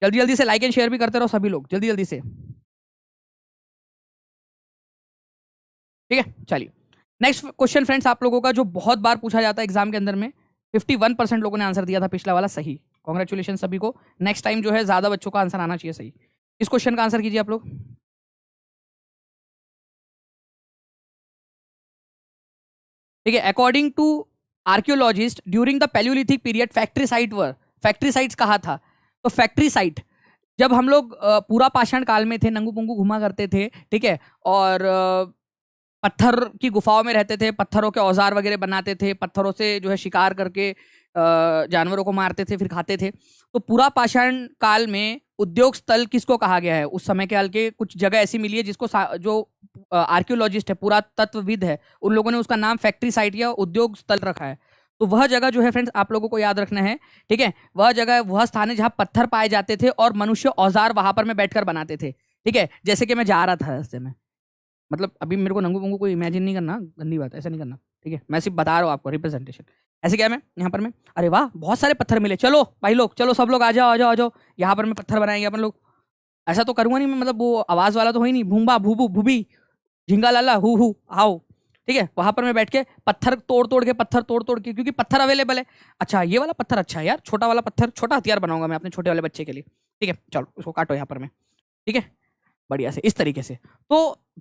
Speaker 1: जल्दी जल्दी से लाइक एंड शेयर भी करते रहो सभी लोग, जल्दी जल्दी से। ठीक है, चलिए नेक्स्ट क्वेश्चन फ्रेंड्स आप लोगों का, जो बहुत बार पूछा जाता है एग्जाम के अंदर में। 51% लोगों ने आंसर दिया था पिछला वाला सही, कॉन्ग्रेचुलेशन सभी को। नेक्स्ट टाइम जो है ज्यादा बच्चों का आंसर आना चाहिए सही। इस क्वेश्चन का आंसर कीजिए आप लोग। ठीक है, according to archaeologist during the palaeolithic period factory site were, factory sites कहा था। तो फैक्ट्री साइट, जब हम लोग पूरा पाषाण काल में थे, नंगू पुंगू घुमा करते थे, ठीक है, और पत्थर की गुफाओं में रहते थे, पत्थरों के औजार वगैरह बनाते थे, पत्थरों से जो है शिकार करके जानवरों को मारते थे फिर खाते थे। तो पूरा पाषाण काल में उद्योग स्थल किसको कहा गया है? उस समय काल के कुछ जगह ऐसी मिली है जिसको जो आर्कियोलॉजिस्ट है, पुरातत्वविद है, उन लोगों ने उसका नाम फैक्ट्री साइट या उद्योग स्थल रखा है। तो वह जगह जो है फ्रेंड्स आप लोगों को याद रखना है, ठीक है, वह जगह वह स्थान है जहां पत्थर पाए जाते थे और मनुष्य औजार वहां पर में बैठकर बनाते थे। ठीक है, जैसे कि मैं जा रहा था रास्ते में, मतलब अभी मेरे को नंगू पंगू को इमेजिन नहीं करना, गंदी बात, ऐसा नहीं करना, ठीक है, मैं सिर्फ बता रहा हूँ आपको रिप्रेजेंटेशन। ऐसे क्या मैं यहाँ पर में, अरे वाह बहुत सारे पत्थर मिले, चलो भाई लोग, चलो सब लोग आ जाओ आ जाओ आ जाओ, यहाँ पर मैं पत्थर बनाएंगे अपन लोग। ऐसा तो करूंगा नहीं मैं, मतलब वो आवाज वाला तो है नहीं, भूम्बा भूबू भूबी झिंगा लाला हु आओ। ठीक है, वहां पर मैं बैठ के पत्थर तोड़ तोड़ के, क्योंकि पत्थर अवेलेबल है। अच्छा ये वाला पत्थर अच्छा है यार, छोटा वाला पत्थर, छोटा हथियार बनाऊंगा मैं अपने छोटे वाले बच्चे के लिए। ठीक है, चलो उसको काटो यहाँ पर में, ठीक है, बढ़िया से इस तरीके से। तो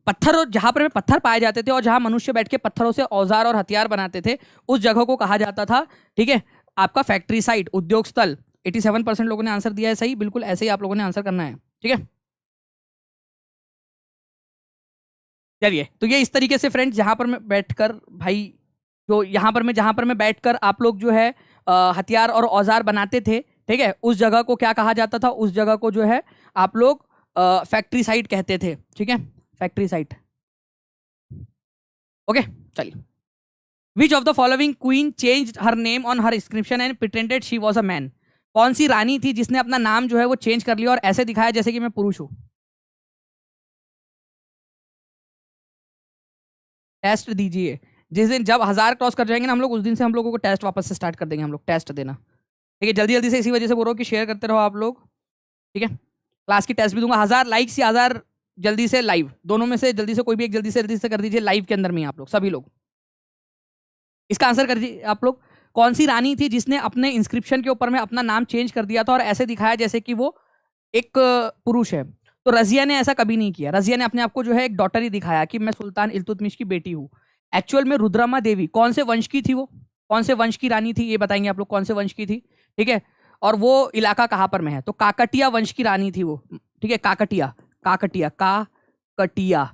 Speaker 1: पत्थर, जहां पर पत्थर पाए जाते थे और जहां मनुष्य बैठ के पत्थरों से औजार और हथियार बनाते थे, उस जगह को कहा जाता था, ठीक है, आपका फैक्ट्री साइट, उद्योग स्थल। 87% लोगों ने आंसर दिया है सही, बिल्कुल ऐसे ही आप लोगों ने आंसर करना है। ठीक है, चलिए, तो ये इस तरीके से फ्रेंड्स जहां पर मैं बैठकर भाई, जो यहाँ पर मैं, जहां पर मैं बैठकर आप लोग जो है हथियार और औजार बनाते थे, ठीक है, उस जगह को क्या कहा जाता था? उस जगह को जो है आप लोग फैक्ट्री साइट कहते थे। ठीक है, फैक्ट्री साइट। ओके, चलिए। विच of the following queen changed her name on her inscription and pretended she was a man? कौन सी रानी थी जिसने अपना नाम जो है वो चेंज कर लिया और ऐसे दिखाया जैसे कि मैं पुरुष हूं? टेस्ट दीजिए। जिस दिन जब 1000 क्रॉस कर जाएंगे ना हम लोग, उस दिन से हम लोगों को टेस्ट वापस से स्टार्ट कर देंगे, हम लोग टेस्ट देना। ठीक है, जल्दी जल्दी से, इसी वजह से बोल रहा हूँ कि शेयर करते रहो आप लोग। ठीक है, क्लास की टेस्ट भी दूंगा, 1000 लाइक्स या 1000 जल्दी से लाइव, दोनों में से जल्दी से कोई भी एक जल्दी से कर दीजिए लाइव के अंदर में आप लोग सभी लोग। इसका आंसर कर दीजिए आप लोग। कौन सी रानी थी जिसने अपने इंस्क्रिप्शन के ऊपर में अपना नाम चेंज कर दिया था और ऐसे दिखाया जैसे कि वो एक पुरुष है। तो रजिया ने ऐसा कभी नहीं किया। रजिया ने अपने आप को जो है एक डॉटर ही दिखाया कि मैं सुल्तान इल्तुतमिश की बेटी हूँ। एक्चुअल में रुद्रमा देवी कौन से वंश की थी? वो कौन से वंश की रानी थी, ये बताएंगे आप लोग, कौन से वंश की थी? ठीक है, और वो इलाका कहाँ पर में है? तो काकटिया वंश की रानी थी वो। ठीक है, काकटिया, काकटिया, काकटिया,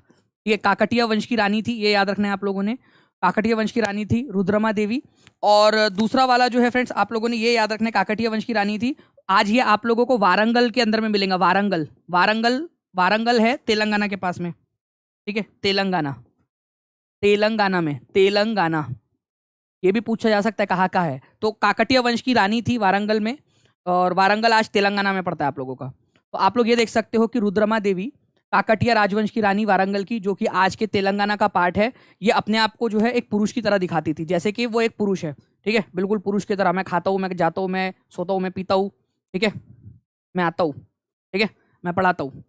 Speaker 1: ये काकटिया वंश की रानी थी, ये याद रखना है आप लोगों ने। काकटिया वंश की रानी थी रुद्रमा देवी। और दूसरा वाला जो है फ्रेंड्स, आप लोगों ने ये याद रखना है, काकटिया वंश की रानी थी। आज ये आप लोगों को वारंगल के अंदर में मिलेगा। वारंगल, वारंगल, वारंगल है तेलंगाना के पास में। ठीक है, तेलंगाना, तेलंगाना में, तेलंगाना, ये भी पूछा जा सकता है कहाँ का है। तो काकटिया वंश की रानी थी वारंगल में, और वारंगल आज तेलंगाना में पड़ता है आप लोगों का। तो आप लोग ये देख सकते हो कि रुद्रमा देवी काकटिया राजवंश की रानी वारंगल की, जो कि आज के तेलंगाना का पार्ट है, ये अपने आप को जो है एक पुरुष की तरह दिखाती थी, जैसे कि वो एक पुरुष है। ठीक है, बिल्कुल पुरुष की तरह, मैं खाता हूँ, मैं जाता हूँ, मैं सोता हूँ, मैं पीता हूँ, ठीक है, मैं आता हूँ, ठीक है, मैं पढ़ाता हूँ।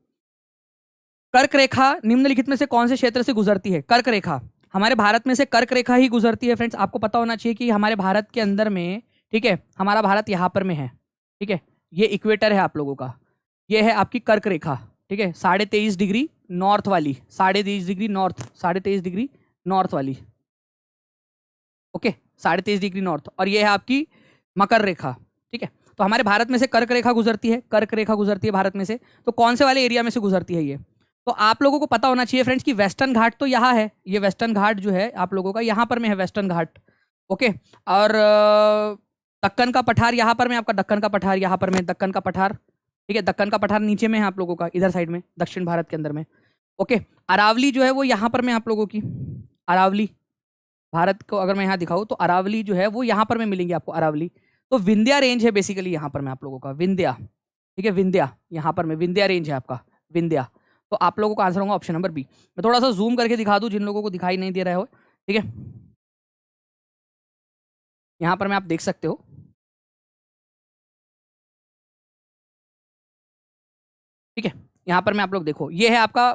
Speaker 1: कर्क रेखा निम्नलिखित में से कौन से क्षेत्र से गुजरती है? कर्क रेखा हमारे भारत में से कर्क रेखा ही गुजरती है फ्रेंड्स। आपको पता होना चाहिए कि हमारे भारत के अंदर में, ठीक है, हमारा भारत यहाँ पर में है। ठीक है, ये इक्वेटर है आप लोगों का, ये है आपकी कर्क रेखा। ठीक है, 23.5 डिग्री नॉर्थ वाली, 23.5 डिग्री नॉर्थ, 23.5 डिग्री नॉर्थ वाली। ओके, 23.5 डिग्री नॉर्थ, और ये है आपकी मकर रेखा। ठीक है, तो हमारे भारत में से कर्क रेखा गुजरती है, कर्क रेखा गुजरती है भारत में से। तो कौन से वाले एरिया में से गुजरती है ये? तो आप लोगों को पता होना चाहिए फ्रेंड्स कि वेस्टर्न घाट तो यहाँ है, ये वेस्टर्न घाट जो है आप लोगों का यहाँ पर में है, वेस्टर्न घाट। ओके, और दक्कन का पठार यहाँ पर में, आपका दक्कन का पठार यहाँ पर में, दक्कन का पठार। ठीक है, दक्कन का पठार नीचे में है आप लोगों का, इधर साइड में, दक्षिण भारत के अंदर में। ओके, अरावली जो है वो यहाँ पर में आप लोगों की, अरावली, भारत को अगर मैं यहाँ दिखाऊँ तो अरावली जो है वो यहाँ पर में मिलेंगी आपको, अरावली। तो विंध्या रेंज है बेसिकली यहाँ पर में आप लोगों का, विंध्या। ठीक है, विंध्या यहाँ पर में, विंध्या रेंज है आपका, विंध्या। तो आप लोगों का आंसर होगा ऑप्शन नंबर बी। मैं थोड़ा सा जूम करके दिखा दूं जिन लोगों को दिखाई नहीं दे रहा हो। ठीक है, यहाँ पर मैं आप देख सकते हो। ठीक है, यहाँ पर मैं आप लोग देखो, ये है आपका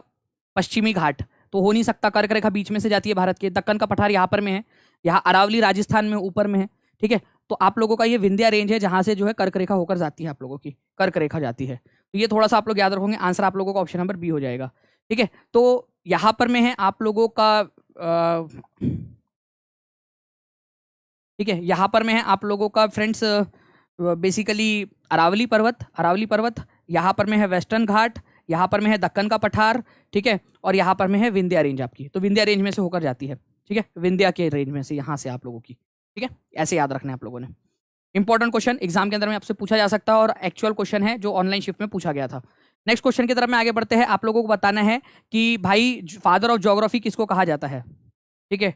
Speaker 1: पश्चिमी घाट। तो हो नहीं सकता, कर्क रेखा बीच में से जाती है भारत के, दक्कन का पठार यहाँ पर में है, यहाँ अरावली राजस्थान में ऊपर में है। ठीक है, तो आप लोगों का ये विंध्या रेंज है जहां से जो है कर्क रेखा होकर जाती है, आप लोगों की कर्क रेखा जाती है। तो ये थोड़ा सा आप लोग याद रखोगे, आंसर आप लोगों का ऑप्शन नंबर बी हो जाएगा। ठीक है, तो यहाँ पर में है आप लोगों का ठीक है, यहाँ पर में है आप लोगों का फ्रेंड्स बेसिकली अरावली पर्वत, अरावली पर्वत, यहाँ पर में है वेस्टर्न घाट, यहाँ पर में है दक्कन का पठार। ठीक है, और यहाँ पर में है विंध्या रेंज आपकी, तो विंध्या रेंज में से होकर जाती है। ठीक है, विंध्या के रेंज में से, यहाँ से आप लोगों की। ठीक है, ऐसे याद रखना है आप लोगों ने। इंपॉर्टेंट क्वेश्चन एग्जाम के अंदर में आपसे पूछा जा सकता है, और एक्चुअल क्वेश्चन है जो ऑनलाइन शिफ्ट में पूछा गया था। नेक्स्ट क्वेश्चन की तरफ में आगे बढ़ते हैं। आप लोगों को बताना है कि भाई फादर ऑफ ज्योग्राफी किसको कहा जाता है? ठीक है,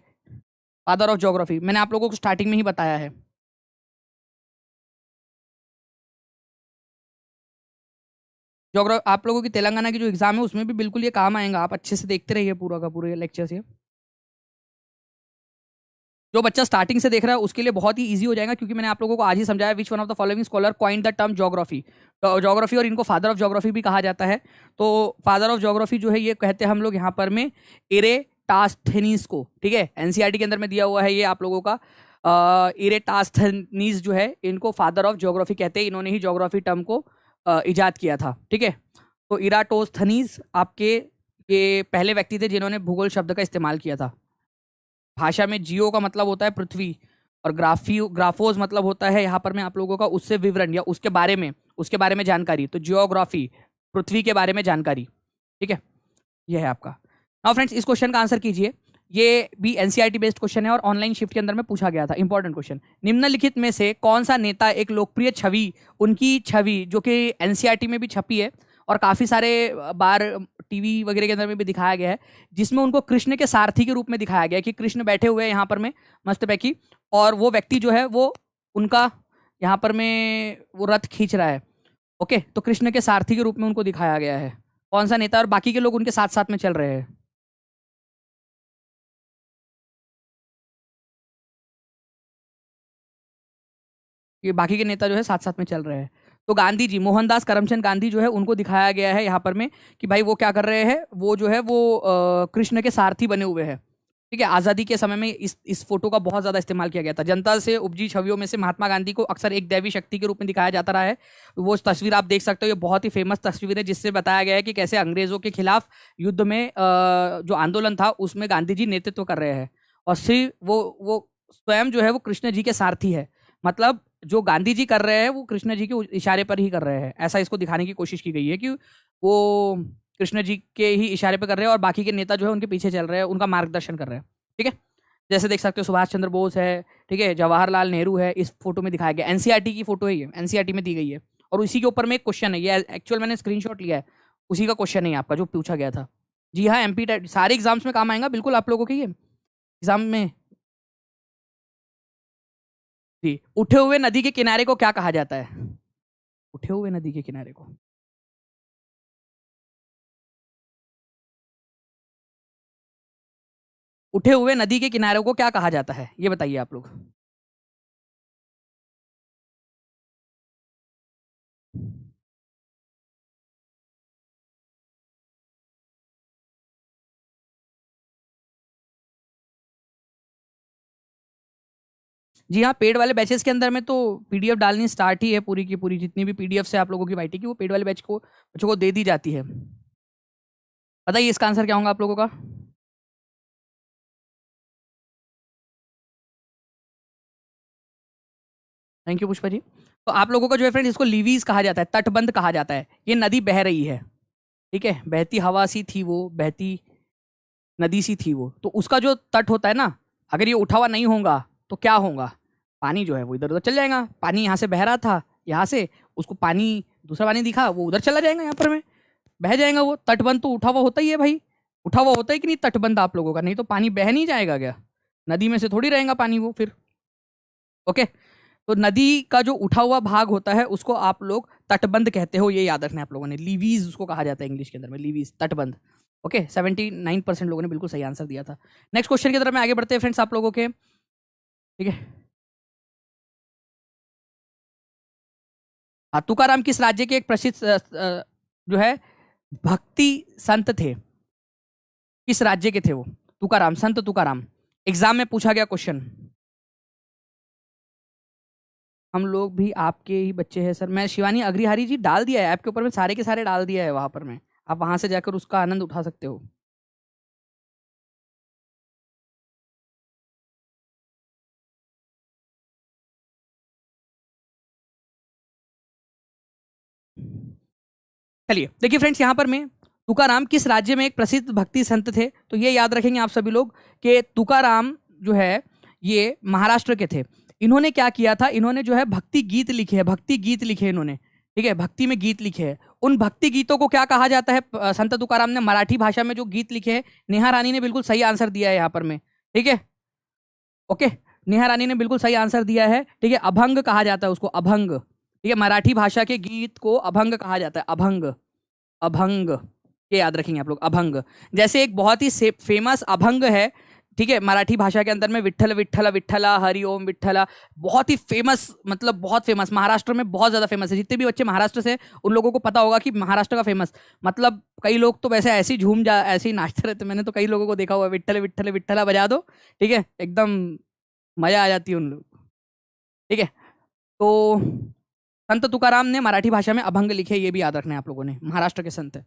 Speaker 1: फादर ऑफ ज्योग्राफी मैंने आप लोगों को स्टार्टिंग में ही बताया है। ज्योग्राफी आप लोगों की तेलंगाना की जो एग्जाम है उसमें भी बिल्कुल ये काम आएगा, आप अच्छे से देखते रहिए पूरा का पूरा लेक्चर से। जो बच्चा स्टार्टिंग से देख रहा है उसके लिए बहुत ही इजी हो जाएगा, क्योंकि मैंने आप लोगों को आज ही समझाया which one of the following scholar coined the term geography. तो ज्योग्राफी, और इनको फादर ऑफ ज्योग्राफी भी कहा जाता है। तो फादर ऑफ ज्योग्राफी जो है ये कहते हैं हम लोग यहाँ पर में इरेटास्थेनीज को। ठीक है, एनसीईआरटी के अंदर में दिया हुआ है ये आप लोगों का। इरेटास्थेनीज जो है इनको फादर ऑफ ज्योग्राफी कहते हैं, इन्होंने ही ज्योग्राफी टर्म को इजाद किया था। ठीक है, तो इराटोस्थनीज आपके ये पहले व्यक्ति थे जिन्होंने भूगोल शब्द का इस्तेमाल किया था। भाषा में जियो का मतलब होता है पृथ्वी, और ग्राफोज मतलब होता है यहाँ पर में आप लोगों का उससे विवरण या उसके बारे में जानकारी। तो जियोग्राफी, पृथ्वी के बारे में जानकारी। ठीक है, ये है आपका। नाउ फ्रेंड्स, इस क्वेश्चन का आंसर कीजिए। ये भी एनसीईआरटी बेस्ड क्वेश्चन है और ऑनलाइन शिफ्ट के अंदर में पूछा गया था। इंपॉर्टेंट क्वेश्चन, निम्नलिखित में से कौन सा नेता एक लोकप्रिय छवि, उनकी छवि जो कि एनसीईआरटी में भी छपी है और काफी सारे बार टीवी वगैरह के अंदर में भी दिखाया गया है, जिसमें उनको कृष्ण के सारथी के रूप में दिखाया गया है कि कृष्ण बैठे हुए हैं यहाँ पर में मस्त पैकी, और वो व्यक्ति जो है वो उनका यहाँ पर में वो रथ खींच रहा है। ओके, तो कृष्ण के सारथी के रूप में उनको दिखाया गया है। कौन सा नेता, और बाकी के लोग उनके साथ साथ में चल रहे हैं। ये बाकी के नेता जो है साथ साथ में चल रहे हैं। तो गांधी जी, मोहनदास करमचंद गांधी जो है उनको दिखाया गया है यहाँ पर में कि भाई वो क्या कर रहे हैं, वो जो है वो कृष्ण के सारथी बने हुए हैं। ठीक है। आजादी के समय में इस फोटो का बहुत ज्यादा इस्तेमाल किया गया था। जनता से उपजी छवियों में से महात्मा गांधी को अक्सर एक दैवी शक्ति के रूप में दिखाया जाता रहा है। वो तस्वीर आप देख सकते हो, ये बहुत ही फेमस तस्वीर है, जिससे बताया गया है कि कैसे अंग्रेजों के खिलाफ युद्ध में जो आंदोलन था उसमें गांधी जी नेतृत्व कर रहे हैं। और सिर्फ वो स्वयं जो है वो कृष्ण जी के सारथी है। मतलब जो गांधी जी कर रहे हैं वो कृष्ण जी के इशारे पर ही कर रहे हैं, ऐसा इसको दिखाने की कोशिश की गई है कि वो कृष्ण जी के ही इशारे पर कर रहे हैं और बाकी के नेता जो है उनके पीछे चल रहे हैं, उनका मार्गदर्शन कर रहे हैं। ठीक है। जैसे देख सकते हो सुभाष चंद्र बोस है, ठीक है, जवाहरलाल नेहरू है, इस फोटो में दिखाया गया। एनसीईआरटी की फोटो है, ये एनसीईआरटी में दी गई है। और उसी के ऊपर में एक क्वेश्चन है, ये एक्चुअल मैंने स्क्रीनशॉट लिया है, उसी का क्वेश्चन है आपका जो पूछा गया था। जी हाँ, एमपी सारे एग्जाम्स में काम आएगा बिल्कुल आप लोगों के, ये एग्जाम में। जी, उठे हुए नदी के किनारे को क्या कहा जाता है? उठे हुए नदी के किनारे को उठे हुए नदी के किनारे को क्या कहा जाता है, ये बताइए आप लोग। जी हाँ, पेड वाले बैचेस के अंदर में तो पीडीएफ डालनी स्टार्ट ही है, पूरी की पूरी जितनी भी पीडीएफ है आप लोगों की वाईटी की, वो पेड वाले बैच को बच्चों को दे दी जाती है। बताइए इसका आंसर क्या होगा आप लोगों का? Thank you Pushpa ji. तो आप लोगों का जो है फ्रेंड, इसको लीवीज कहा जाता है, तटबंध कहा जाता है। ये नदी बह रही है, ठीक है, बहती हवा सी थी वो, बहती नदी सी थी वो। तो उसका जो तट होता है ना, अगर ये उठा हुआ नहीं होगा तो क्या होगा? पानी जो है वो इधर उधर चल जाएगा। पानी यहाँ से बह रहा था, यहाँ से उसको पानी, दूसरा पानी दिखा, वो उधर चला जाएगा, यहाँ पर में बह जाएगा वो। तटबंध तो उठा हुआ होता ही है भाई, उठा हुआ होता है कि नहीं तटबंध आप लोगों का? नहीं तो पानी बह नहीं जाएगा क्या? नदी में से थोड़ी रहेगा पानी वो फिर। ओके। तो नदी का जो उठा हुआ भाग होता है उसको आप लोग तटबंध कहते हो, ये याद रखना है आप लोगों ने। लीवीज उसको कहा जाता है इंग्लिश के अंदर में, लीवीज, तटबंध। ओके, 79% लोगों ने बिल्कुल सही आंसर दिया था। नेक्स्ट क्वेश्चन की तरफ में आगे बढ़ते हैं फ्रेंड्स आप लोगों के। ठीक है। तुकाराम किस राज्य के एक प्रसिद्ध जो है भक्ति संत थे? किस राज्य के थे वो? तुकाराम, संत तुकाराम। एग्जाम में पूछा गया क्वेश्चन। हम लोग भी आपके ही बच्चे हैं सर। मैं शिवानी अग्रिहारी जी डाल दिया है आपके ऊपर में, सारे के सारे डाल दिया है वहां पर में, आप वहां से जाकर उसका आनंद उठा सकते हो। चलिए देखिए फ्रेंड्स, यहाँ पर में तुकाराम किस राज्य में एक प्रसिद्ध भक्ति संत थे? तो ये याद रखेंगे आप सभी लोग कि तुकाराम जो है ये महाराष्ट्र के थे। इन्होंने क्या किया था, इन्होंने जो है भक्ति गीत लिखे हैं, भक्ति गीत लिखे इन्होंने, ठीक है, भक्ति में गीत लिखे हैं। उन भक्ति गीतों को क्या कहा जाता है? संत तुकाराम ने मराठी भाषा में जो गीत लिखे हैं, नेहा रानी ने बिल्कुल सही आंसर दिया है यहाँ पर में, ठीक है। ओके, नेहा रानी ने बिल्कुल सही आंसर दिया है, ठीक है। अभंग कहा जाता है उसको, अभंग, ठीक है। मराठी भाषा के गीत को अभंग कहा जाता है, अभंग, अभंग, ये याद रखेंगे आप लोग, अभंग। जैसे एक बहुत ही फेमस अभंग है, ठीक है, मराठी भाषा के अंदर में, विठ्ठल विठ्ठला विठ्ठला हरि ओम विठ्ठला, बहुत ही फेमस, मतलब बहुत फेमस, महाराष्ट्र में बहुत ज्यादा फेमस है। जितने भी बच्चे महाराष्ट्र से, उन लोगों को पता होगा कि महाराष्ट्र का फेमस, मतलब कई लोग तो वैसे ऐसे ही ऐसे ही नाचते रहते, मैंने तो कई लोगों को देखा हुआ, विठ्ठल विठ्ठल विठ्ठला बजा दो, ठीक है, एकदम मजा आ जाती है उन लोग, ठीक है। तो संत तुकाराम ने मराठी भाषा में अभंग लिखे, ये भी याद रखना है आप लोगों ने, महाराष्ट्र के संत है।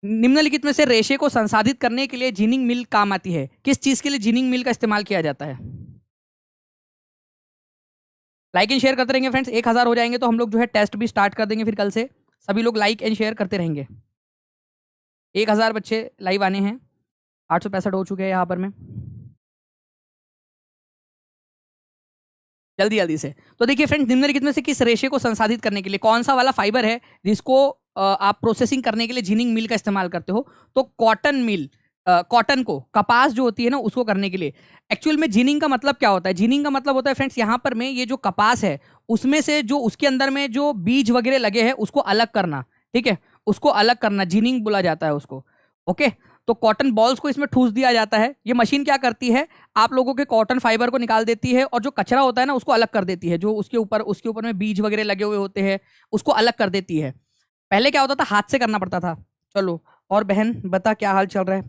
Speaker 1: निम्नलिखित में से रेशे को संसाधित करने के लिए जिनिंग मिल काम आती है? किस चीज के लिए जिनिंग मिल का इस्तेमाल किया जाता है? लाइक एंड शेयर करते रहेंगे फ्रेंड्स, 1000 हो जाएंगे तो हम लोग जो है टेस्ट भी स्टार्ट कर देंगे फिर कल से। सभी लोग लाइक एंड शेयर करते रहेंगे। 1000 बच्चे लाइव आने हैं, 865 हो चुके हैं यहाँ पर में, जल्दी जल्दी से। तो देखिए फ्रेंड्स, निम्नलिखित में से किस रेशे को संसाधित करने के लिए, कौन सा वाला फाइबर है जिसको आप प्रोसेसिंग करने के लिए जिनिंग मिल का इस्तेमाल करते हो? तो कॉटन मिल, कॉटन को, कपास जो होती है ना उसको करने के लिए। एक्चुअल में जिनिंग का मतलब क्या होता है? जिनिंग का मतलब होता है फ्रेंड्स, यहाँ पर में ये जो कपास है उसमें से जो उसके अंदर में जो बीज वगैरह लगे हैं उसको अलग करना, ठीक है, उसको अलग करना, जिनिंग बोला जाता है उसको। ओके, तो कॉटन बॉल्स को इसमें ठूस दिया जाता है। ये मशीन क्या करती है, आप लोगों के कॉटन फाइबर को निकाल देती है और जो कचरा होता है ना उसको अलग कर देती है, जो उसके ऊपर में बीज वगैरह लगे हुए होते हैं उसको अलग कर देती है। पहले क्या होता था, हाथ से करना पड़ता था। चलो, और बहन बता क्या हाल चल रहा है?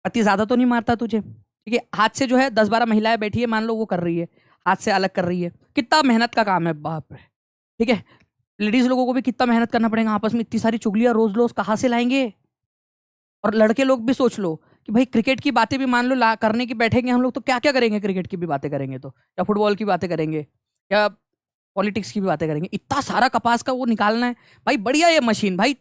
Speaker 1: पति ज्यादा तो नहीं मारता तुझे, ठीक है, हाथ से जो है 10-12 महिलाएं बैठी है, मान लो वो कर रही है, हाथ से अलग कर रही है, कितना मेहनत का काम है, बाप रे। ठीक है, लेडीज लोगों को भी कितना मेहनत करना पड़ेगा, आपस में इतनी सारी चुगलियां रोज रोज कहाँ से लाएंगे। और लड़के लोग भी सोच लो कि भाई क्रिकेट की बातें भी मान लो करने की बैठेंगे हम लोग तो क्या क्या करेंगे, क्रिकेट की भी बातें करेंगे तो, या फुटबॉल की बातें करेंगे, या पॉलिटिक्स की भी बातें करेंगे, इतना सारा कपास का वो निकालना है भाई। बढ़िया ये मशीन भाई,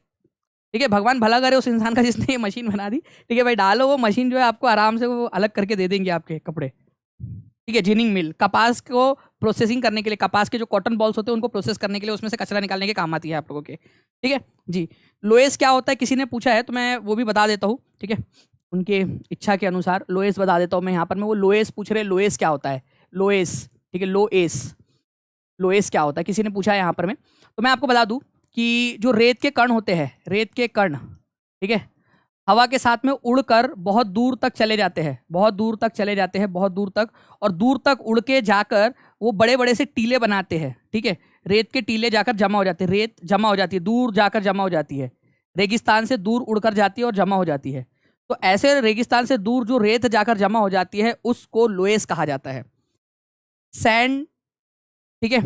Speaker 1: ठीक है, भगवान भला करे उस इंसान का जिसने ये मशीन बना दी, ठीक है भाई, डालो वो मशीन जो है आपको आराम से वो अलग करके दे देंगे आपके कपड़े। ठीक है, जिनिंग मिल कपास को प्रोसेसिंग करने के लिए, कपास के जो कॉटन बॉल्स होते हैं उनको प्रोसेस करने के लिए, उसमें से कचरा निकालने के काम आती है आप लोगों के। ठीक है जी। लोएस क्या होता है किसी ने पूछा है तो मैं वो भी बता देता हूँ, ठीक है, उनके इच्छा के अनुसार लोएस बता देता हूँ मैं यहाँ पर। मैं वो लोएस पूछ रहे, लोएस क्या होता है, लोएस, ठीक है, लोएस, लोएस क्या होता है किसी ने पूछा है यहाँ पर। मैं तो मैं आपको बता दूं कि जो रेत के कण होते हैं, रेत के कण, ठीक है, हवा के साथ में उड़कर बहुत दूर तक चले जाते हैं, बहुत दूर तक चले जाते हैं, बहुत दूर तक, और दूर तक उड़ के जाकर वो बड़े बड़े से टीले बनाते हैं। ठीक है, रेत के टीले जाकर जमा हो जाते हैं, रेत जमा हो जाती है, दूर जाकर जमा हो जाती है, रेगिस्तान से दूर उड़कर जाती है और जमा हो जाती है। तो ऐसे रेगिस्तान से दूर जो रेत जाकर जमा हो जाती है उसको लोएस कहा जाता है। सैंड, ठीक है,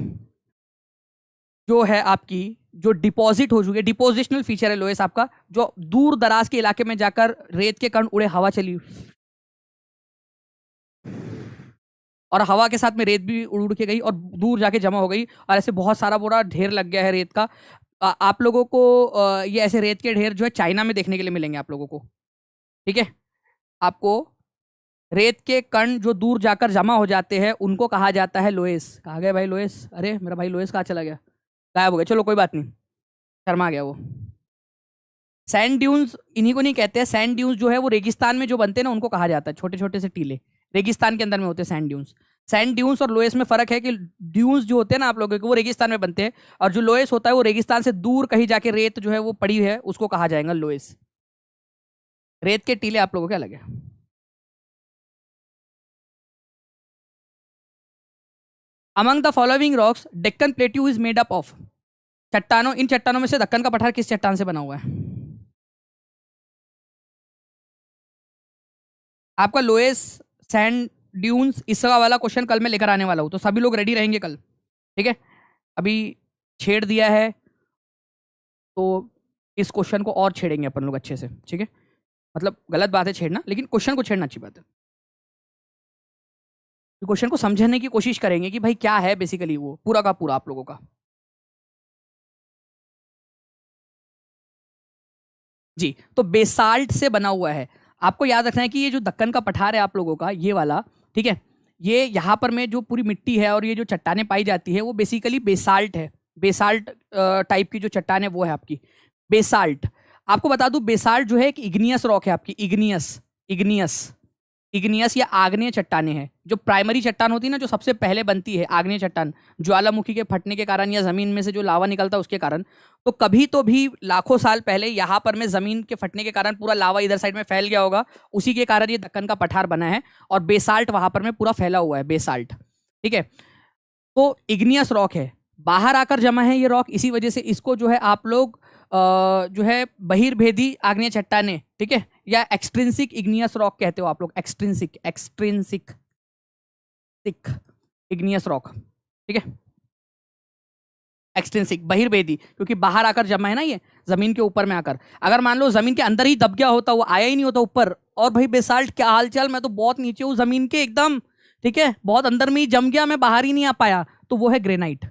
Speaker 1: जो है आपकी जो डिपॉजिट हो चुकी है, डिपोजिशनल फीचर है लोएस आपका, जो दूर दराज के इलाके में जाकर रेत के कण उड़े, हवा चली और हवा के साथ में रेत भी उड़ उड़ के गई और दूर जाके जमा हो गई, और ऐसे बहुत सारा पूरा ढेर लग गया है रेत का। आप लोगों को ये ऐसे रेत के ढेर जो है चाइना में देखने के लिए मिलेंगे आप लोगों को। ठीक है, आपको रेत के कण जो दूर जाकर जमा हो जाते हैं उनको कहा जाता है लोएस। कहा गया भाई लोएस, अरे मेरा भाई लोएस कहाँ चला गया, गायब हो गया, चलो कोई बात नहीं, शर्मा गया वो। सैंड ड्यून्स इन्हीं को नहीं कहते हैं, सैंड ड्यून्स जो है वो रेगिस्तान में जो बनते हैं ना उनको कहा जाता है, छोटे छोटे से टीले रेगिस्तान के अंदर में होते हैं सैंड ड्यून्स। सैंड ड्यून्स और लोएस में फर्क है कि ड्यून्स जो होते हैं ना आप लोगों के वो रेगिस्तान में बनते हैं, और जो लोएस होता है वो रेगिस्तान से दूर कहीं जाके रेत जो है वो पड़ी है उसको कहा जाएगा लोएस। रेत के टीले आप लोगों को क्या लगे। Among the following rocks Deccan plateau is made up of, चट्टानों, इन चट्टानों में से दक्कन का पठार किस चट्टान से बना हुआ है। आपका लोएस, सैंड ड्यून्स, इसका वाला क्वेश्चन कल मैं लेकर आने वाला हूं, तो सभी लोग रेडी रहेंगे कल। ठीक है, अभी छेड़ दिया है तो इस क्वेश्चन को और छेड़ेंगे अपन लोग अच्छे से। ठीक है, मतलब गलत बात है छेड़ना, लेकिन क्वेश्चन को छेड़ना अच्छी बात है। क्वेश्चन को समझने की कोशिश करेंगे कि भाई क्या है बेसिकली वो पूरा का पूरा आप लोगों का। जी, तो बेसाल्ट से बना हुआ है। आपको याद रखना है कि ये जो दक्कन का पठार है आप लोगों का ये वाला, ठीक है, ये यहाँ पर में जो पूरी मिट्टी है और ये जो चट्टानें पाई जाती है वो बेसिकली बेसाल्ट है। बेसाल्ट टाइप की जो चट्टान है वो है आपकी बेसाल्ट। आपको बता दूं बेसाल्ट जो है एक इग्नियस रॉक है आपकी, इग्नियस, इग्नियस, इग्नियस या आग्नेय चट्टानें हैं। जो प्राइमरी चट्टान होती है ना, जो सबसे पहले बनती है आग्नेय चट्टान, ज्वालामुखी के फटने के कारण या जमीन में से जो लावा निकलता है उसके कारण। तो कभी तो भी लाखों साल पहले यहाँ पर में जमीन के फटने के कारण पूरा लावा इधर साइड में फैल गया होगा, उसी के कारण ये दक्कन का पठार बना है, और बेसाल्ट वहां पर में पूरा फैला हुआ है, बेसाल्ट। ठीक है, तो इग्नियस रॉक है, बाहर आकर जमा है ये रॉक, इसी वजह से इसको जो है आप लोग जो है बहिर्भेदी आग्नेय चट्टानें, ठीक है, या एक्सट्रिंसिक इग्नियस रॉक कहते हो आप लोग, एक्सट्रिंसिक, एक्सट्रिंसिक इग्नियस रॉक। ठीक है, एक्सट्रिंसिक बहिर्भेदी, क्योंकि बाहर आकर जमा है ना ये जमीन के ऊपर में आकर। अगर मान लो जमीन के अंदर ही दब गया होता, वो आया ही नहीं होता ऊपर, और भाई बेसाल्ट क्या हालचाल, मैं तो बहुत नीचे हूँ जमीन के एकदम, ठीक है, बहुत अंदर में ही जम गया, मैं बाहर ही नहीं आ पाया, तो वो है ग्रेनाइट,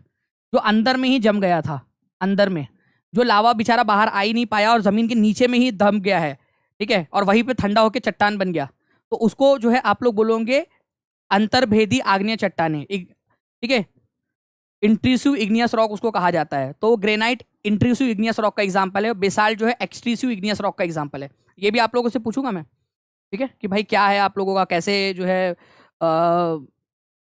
Speaker 1: जो अंदर में ही जम गया था, अंदर में जो लावा बेचारा बाहर आ ही नहीं पाया और जमीन के नीचे में ही दम गया है। ठीक है, और वहीं पे ठंडा होकर चट्टान बन गया, तो उसको जो है आप लोग बोलोगे अंतर्भेदी आग्नेय चट्टानें। ठीक है, इंट्रूसिव इग्नियस रॉक उसको कहा जाता है। तो ग्रेनाइट इंट्रूसिव इग्नियस रॉक का एग्जांपल है, बेसाल्ट जो है एक्सट्रूसिव इग्नियस रॉक का एग्जांपल है। ये भी आप लोगों से पूछूंगा मैं, ठीक है, कि भाई क्या है आप लोगों का, कैसे जो है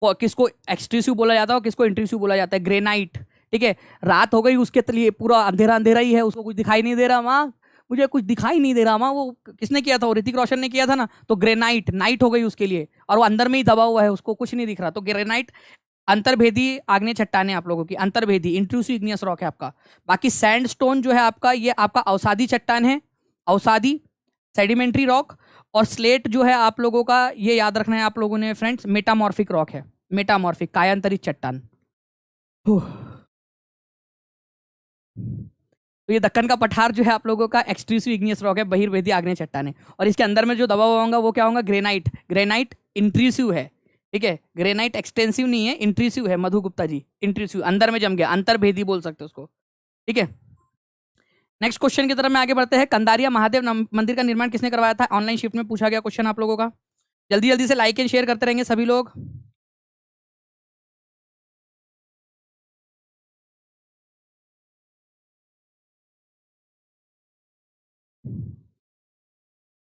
Speaker 1: किसको एक्सट्रूसिव बोला जाता है और किसको इंट्रूसिव बोला जाता है। ग्रेनाइट, ठीक है, रात हो गई उसके लिए पूरा अंधेरा अंधेरा ही है, उसको कुछ दिखाई नहीं दे रहा, माँ मुझे कुछ दिखाई नहीं दे रहा, माँ वो किसने किया था, वो ऋतिक रोशन ने किया था ना, तो ग्रेनाइट नाइट हो गई उसके लिए, और वो अंदर में ही दबा हुआ है, उसको कुछ नहीं दिख रहा, तो ग्रेनाइट अंतर्भेदी आग्नेय चट्टानें आप लोगों की, अंतर्भेदी इंट्रूसिव इग्नियस रॉक है आपका। बाकी सैंडस्टोन जो है आपका, ये आपका अवसादी चट्टान है, अवसादी, सेडिमेंट्री रॉक, और स्लेट जो है आप लोगों का ये याद रखना है आप लोगों ने फ्रेंड्स, मेटामॉर्फिक रॉक है, मेटामॉर्फिक कायांतरित चट्टान। तो ये दक्कन का पठार जो है आप लोगों का एक्सट्रूसिव इग्नियस रॉक है, बहिर्वेदी आग्नेय चट्टान है। और इसके अंदर में जो दबा हुआ होगा वो क्या होगा, ग्रेनाइट। ग्रेनाइट इंट्रूसिव है, ठीक है, ग्रेनाइट एक्सटेंसिव नहीं है, इंट्रूसिव है मधु गुप्ता जी, इंट्रूसिव अंदर में जम गया, अंतर्भेदी बोल सकते हैं उसको, ठीक है। नेक्स्ट क्वेश्चन की तरफ में आगे बढ़ते हैं। कंदारिया महादेव मंदिर का निर्माण किसने करवाया था? ऑनलाइन शिफ्ट में पूछा गया क्वेश्चन आप लोगों का। जल्दी जल्दी से लाइक एंड शेयर करते रहेंगे सभी लोग।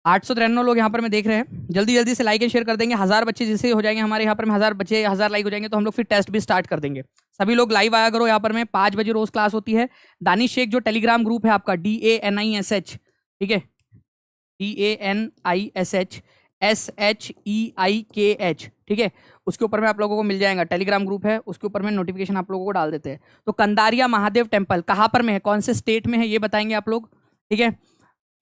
Speaker 1: 893 लोग यहाँ पर मैं देख रहे हैं। जल्दी जल्दी से लाइक एंड शेयर कर देंगे। 1000 बच्चे जैसे हो जाएंगे हमारे यहाँ पर में, 1000 बच्चे 1000 लाइक हो जाएंगे तो हम लोग फिर टेस्ट भी स्टार्ट कर देंगे। सभी लोग लाइव आया करो यहाँ पर में। 5 बजे रोज क्लास होती है। दानिश शेख जो टेलीग्राम ग्रुप है आपका, DANISH, ठीक है, DANISHSHEIKH, ठीक है, उसके ऊपर में आप लोगों को मिल जाएगा, टेलीग्राम ग्रुप है, उसके ऊपर में नोटिफिकेशन आप लोगों को डाल देते हैं। तो कंदारिया महादेव टेम्पल कहाँ पर में है, कौन से स्टेट में है, ये बताएंगे आप लोग, ठीक है।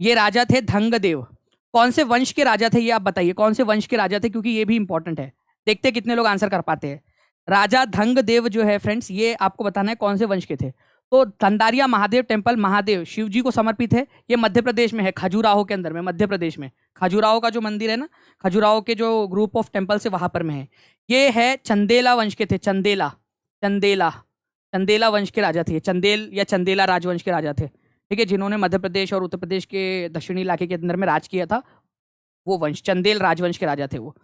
Speaker 1: ये राजा थे धंगदेव। कौन से वंश के राजा थे ये आप बताइए, कौन से वंश के राजा थे, क्योंकि ये भी इंपॉर्टेंट है। देखते हैं कितने लोग आंसर कर पाते हैं। राजा धंगदेव जो है फ्रेंड्स, ये आपको बताना है कौन से वंश के थे। तो कंदारिया महादेव टेम्पल, महादेव शिव जी को समर्पित है। ये मध्य प्रदेश में है, खजुराहो के अंदर में, मध्य प्रदेश में खजुराहो का जो मंदिर है ना, खजुराहो के जो ग्रुप ऑफ टेम्पल से वहां पर में है। ये है चंदेला वंश के थे, चंदेला, चंदेला, चंदेला वंश के राजा थे, चंदेल या चंदेला राजवंश के राजा थे, ठीक है, जिन्होंने मध्य प्रदेश और उत्तर प्रदेश के दक्षिणी इलाके के अंदर में राज किया था। वो वंश चंदेल राजवंश के राजा थे वो,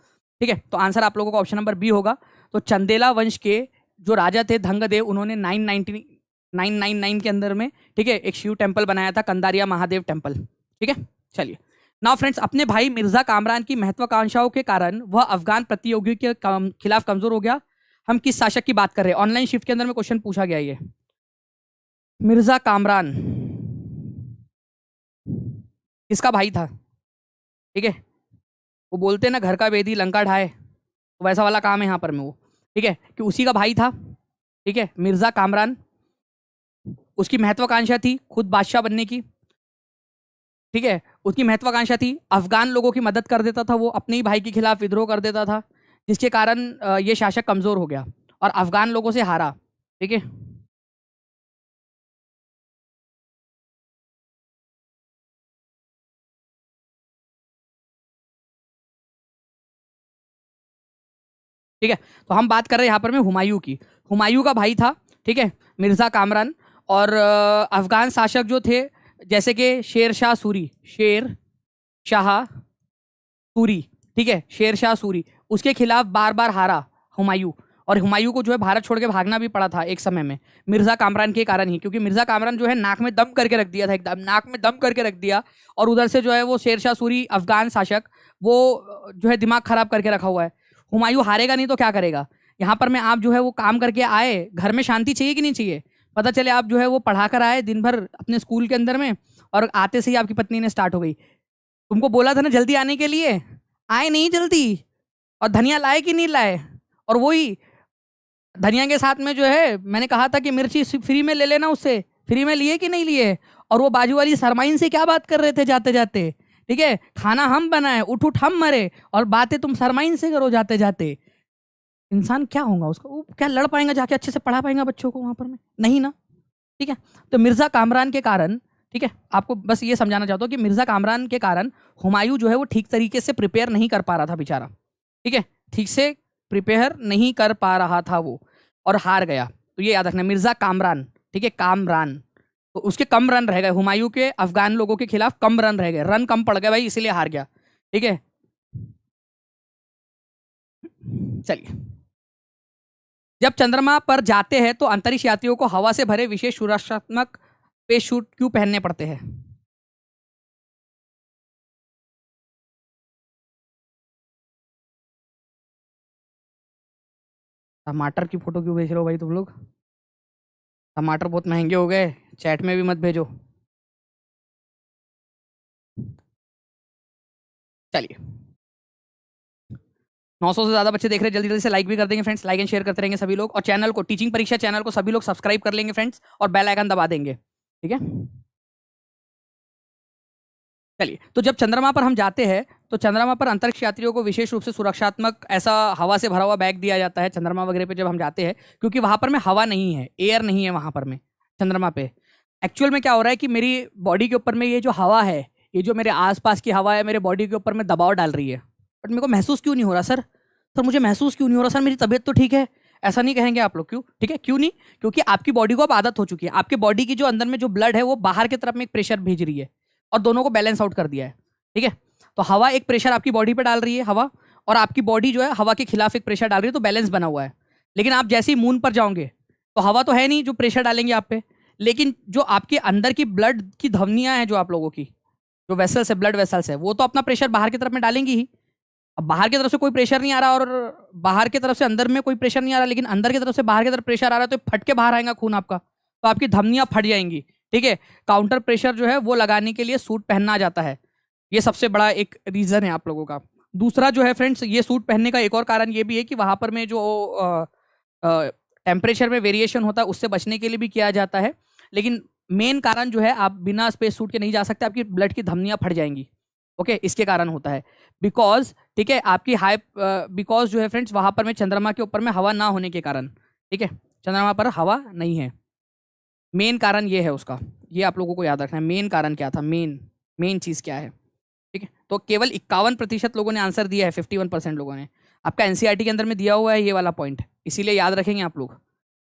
Speaker 1: ठीक है। तो आंसर आप लोगों का ऑप्शन नंबर बी होगा। तो चंदेला वंश के जो राजा थे धंगदेव, उन्होंने 999 के अंदर में, ठीक है, एक शिव टेम्पल बनाया था, कंदारिया महादेव टेम्पल, ठीक है। चलिए नाउ फ्रेंड्स, अपने भाई मिर्जा कामरान की महत्वाकांक्षाओं के कारण वह अफगान प्रतियोगी के खिलाफ कमजोर हो गया। हम किस शासक की बात कर रहे हैं? ऑनलाइन शिफ्ट के अंदर में क्वेश्चन पूछा गया। ये मिर्जा कामरान किसका भाई था? ठीक है, वो बोलते हैं ना घर का वेदी लंका ढाए, तो वैसा वाला काम है यहाँ पर में वो, ठीक है, कि उसी का भाई था, ठीक है, मिर्जा कामरान। उसकी महत्वाकांक्षा थी खुद बादशाह बनने की, ठीक है, उसकी महत्वाकांक्षा थी अफगान लोगों की मदद कर देता था, वो अपने ही भाई के खिलाफ विद्रोह कर देता था, जिसके कारण ये शासक कमजोर हो गया और अफगान लोगों से हारा, ठीक है। ठीक है, तो हम बात कर रहे हैं यहाँ पर में हुमायूं की। हुमायूं का भाई था, ठीक है, मिर्जा कामरान। और अफगान शासक जो थे जैसे कि शेर शाह सूरी, शेर शाह सूरी, ठीक है, शेर शाह सूरी, उसके खिलाफ बार बार हारा हुमायूं। और हुमायूं को जो है भारत छोड़ के भागना भी पड़ा था एक समय में, मिर्जा कामरान के कारण ही, क्योंकि मिर्जा कामरान जो है नाक में दम करके रख दिया था, एकदम नाक में दम करके रख दिया। और उधर से जो है वो शेर शाह सूरी अफगान शासक, वो जो है दिमाग खराब करके रखा हुआ है। हुमायूं हारेगा नहीं तो क्या करेगा? यहाँ पर में आप जो है वो काम करके आए, घर में शांति चाहिए कि नहीं चाहिए? पता चले आप जो है वो पढ़ा कर आए दिन भर अपने स्कूल के अंदर में, और आते से ही आपकी पत्नी ने स्टार्ट हो गई, तुमको बोला था ना जल्दी आने के लिए, आए नहीं जल्दी, और धनिया लाए कि नहीं लाए, और वही धनिया के साथ में जो है मैंने कहा था कि मिर्ची फ्री में ले लेना उससे, फ्री में लिए कि नहीं लिए, और वो बाजू वाली सरमाइन से क्या बात कर रहे थे जाते जाते, ठीक है, खाना हम बनाए, उठ उठ हम मरे, और बातें तुम सरमाइन से करो जाते जाते। इंसान क्या होगा उसका, वो क्या लड़ पाएगा जाके, अच्छे से पढ़ा पाएगा बच्चों को वहां पर में? नहीं ना, ठीक है। तो मिर्जा कामरान के कारण, ठीक है, आपको बस ये समझाना चाहता हूँ कि मिर्जा कामरान के कारण हुमायूं जो है वो ठीक तरीके से प्रिपेयर नहीं कर पा रहा था बेचारा, ठीक है, ठीक से प्रिपेयर नहीं कर पा रहा था वो, और हार गया। तो ये याद रखना, मिर्जा कामरान, ठीक है, कामरान, तो उसके कम रन रह गए, हुमायूं के अफगान लोगों के खिलाफ कम रन रह गए, रन कम पड़ गए भाई, इसीलिए हार गया, ठीक है। चलिए, जब चंद्रमा पर जाते हैं तो अंतरिक्ष यात्रियों को हवा से भरे विशेष सुरक्षात्मक स्पेस सूट क्यों पहनने पड़ते हैं? टमाटर की फोटो क्यों भेज रहे हो भाई तुम लोग? टमाटर बहुत महंगे हो गए, चैट में भी मत भेजो। चलिए, 900 से ज्यादा बच्चे देख रहे हैं, जल्दी जल्दी से लाइक भी कर देंगे फ्रेंड्स, लाइक एंड शेयर करते रहेंगे सभी लोग, और चैनल को, टीचिंग परीक्षा चैनल को सभी लोग सब्सक्राइब कर लेंगे फ्रेंड्स, और बेल आइकन दबा देंगे, ठीक है। चलिए, तो जब चंद्रमा पर हम जाते हैं तो चंद्रमा पर अंतरिक्ष यात्रियों को विशेष रूप से सुरक्षात्मक ऐसा हवा से भरा हुआ बैग दिया जाता है चंद्रमा वगैरह पे जब हम जाते हैं, क्योंकि वहां पर में हवा नहीं है, एयर नहीं है वहां पर में चंद्रमा पे। एक्चुअल में क्या हो रहा है कि मेरी बॉडी के ऊपर में ये जो हवा है, ये जो मेरे आसपास की हवा है मेरे बॉडी के ऊपर में दबाव डाल रही है, बट मेरे को महसूस क्यों नहीं हो रहा सर? सर मुझे महसूस क्यों नहीं हो रहा सर? मेरी तबीयत तो ठीक है। ऐसा नहीं कहेंगे आप लोग, क्यों? ठीक है, क्यों नहीं? क्योंकि आपकी बॉडी को अब आदत हो चुकी है, आपके बॉडी की जो अंदर में जो ब्लड है वो बाहर की तरफ में एक प्रेशर भेज रही है और दोनों को बैलेंस आउट कर दिया है। ठीक है, तो हवा एक प्रेशर आपकी बॉडी पे डाल रही है हवा, और आपकी बॉडी जो है हवा के खिलाफ एक प्रेशर डाल रही है, तो बैलेंस बना हुआ है। लेकिन आप जैसे ही मून पर जाओगे तो हवा तो है नहीं जो प्रेशर डालेंगे आप पे, लेकिन जो आपके अंदर की ब्लड की धमनियां हैं, जो आप लोगों की जो वेसल्स है, ब्लड वेसल्स है, वो तो अपना प्रेशर बाहर की तरफ में डालेंगी ही। अब बाहर की तरफ से कोई प्रेशर नहीं आ रहा और बाहर की तरफ से अंदर में कोई प्रेशर नहीं आ रहा, लेकिन अंदर की तरफ से बाहर की तरफ प्रेशर आ रहा है, तो फट के बाहर आएगा खून आपका, तो आपकी धमनियां फट जाएंगी। ठीक है, काउंटर प्रेशर जो है वो लगाने के लिए सूट पहनना जाता है, ये सबसे बड़ा एक रीजन है आप लोगों का। दूसरा जो है फ्रेंड्स, ये सूट पहनने का एक और कारण ये भी है कि वहां पर में जो टेम्परेचर में वेरिएशन होता है उससे बचने के लिए भी किया जाता है। लेकिन मेन कारण जो है, आप बिना स्पेस सूट के नहीं जा सकते, आपकी ब्लड की धमनियां फट जाएंगी। ओके, इसके कारण होता है बिकॉज, ठीक है, आपकी हाई बिकॉज जो है फ्रेंड्स, वहां पर में चंद्रमा के ऊपर में हवा ना होने के कारण, ठीक है, चंद्रमा पर हवा नहीं है, मेन कारण ये है उसका, ये आप लोगों को याद रखना है। मेन कारण क्या था, मेन चीज क्या है? ठीक है, तो केवल 51% लोगों ने आंसर दिया है, 51% लोगों ने। आपका एनसीईआरटी के अंदर में दिया हुआ है ये वाला पॉइंट, इसीलिए याद रखेंगे आप लोग,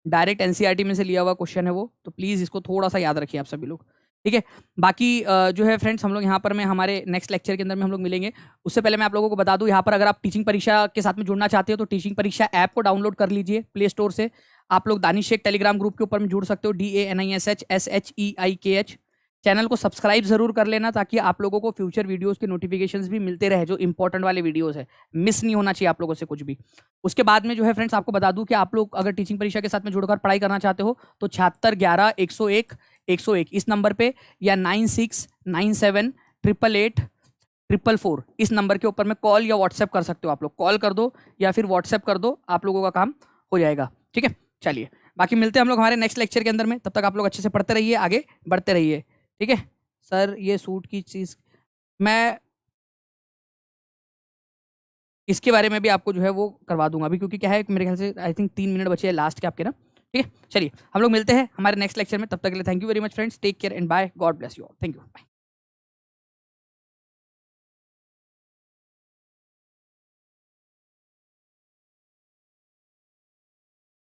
Speaker 1: डायरेक्ट एनसीईआरटी में से लिया हुआ क्वेश्चन है वो, तो प्लीज इसको थोड़ा सा याद रखिए आप सभी लोग। ठीक है, बाकी जो है फ्रेंड्स, हम लोग यहाँ पर में हमारे नेक्स्ट लेक्चर के अंदर में हम लोग मिलेंगे। उससे पहले मैं आप लोगों को बता दूं, यहाँ पर अगर आप टीचिंग परीक्षा के साथ में जुड़ना चाहते हो तो टीचिंग परीक्षा ऐप को डाउनलोड कर लीजिए प्ले स्टोर से। आप लोग दानिश शेख टेलीग्राम ग्रुप के ऊपर में जुड़ सकते हो, DANISHSHEIKH। चैनल को सब्सक्राइब जरूर कर लेना, ताकि आप लोगों को फ्यूचर वीडियोस के नोटिफिकेशंस भी मिलते रहे, जो इंपॉर्टेंट वाले वीडियोस है, मिस नहीं होना चाहिए आप लोगों से कुछ भी। उसके बाद में जो है फ्रेंड्स, आपको बता दूं कि आप लोग अगर टीचिंग परीक्षा के साथ में जुड़कर पढ़ाई करना चाहते हो तो 7611 101 इस नंबर पे, या 9697888444 इस नंबर के ऊपर में कॉल या व्हाट्सएप कर सकते हो। आप लोग कॉल कर दो या फिर व्हाट्सएप कर दो, आप लोगों का काम हो जाएगा। ठीक है, चलिए, बाकी मिलते हैं हम लोग हमारे नेक्स्ट लेक्चर के अंदर में। तब तक आप लोग अच्छे से पढ़ते रहिए, आगे बढ़ते रहिए। ठीक है सर, ये सूट की चीज मैं इसके बारे में भी आपको जो है वो करवा दूंगा अभी, क्योंकि क्या है, मेरे ख्याल से आई थिंक 3 मिनट बचे हैं लास्ट के आपके ना। ठीक है, चलिए हम लोग मिलते हैं हमारे नेक्स्ट लेक्चर में। तब तक के लिए thank you very much friends, take care and bye, God bless you all, thank you, bye.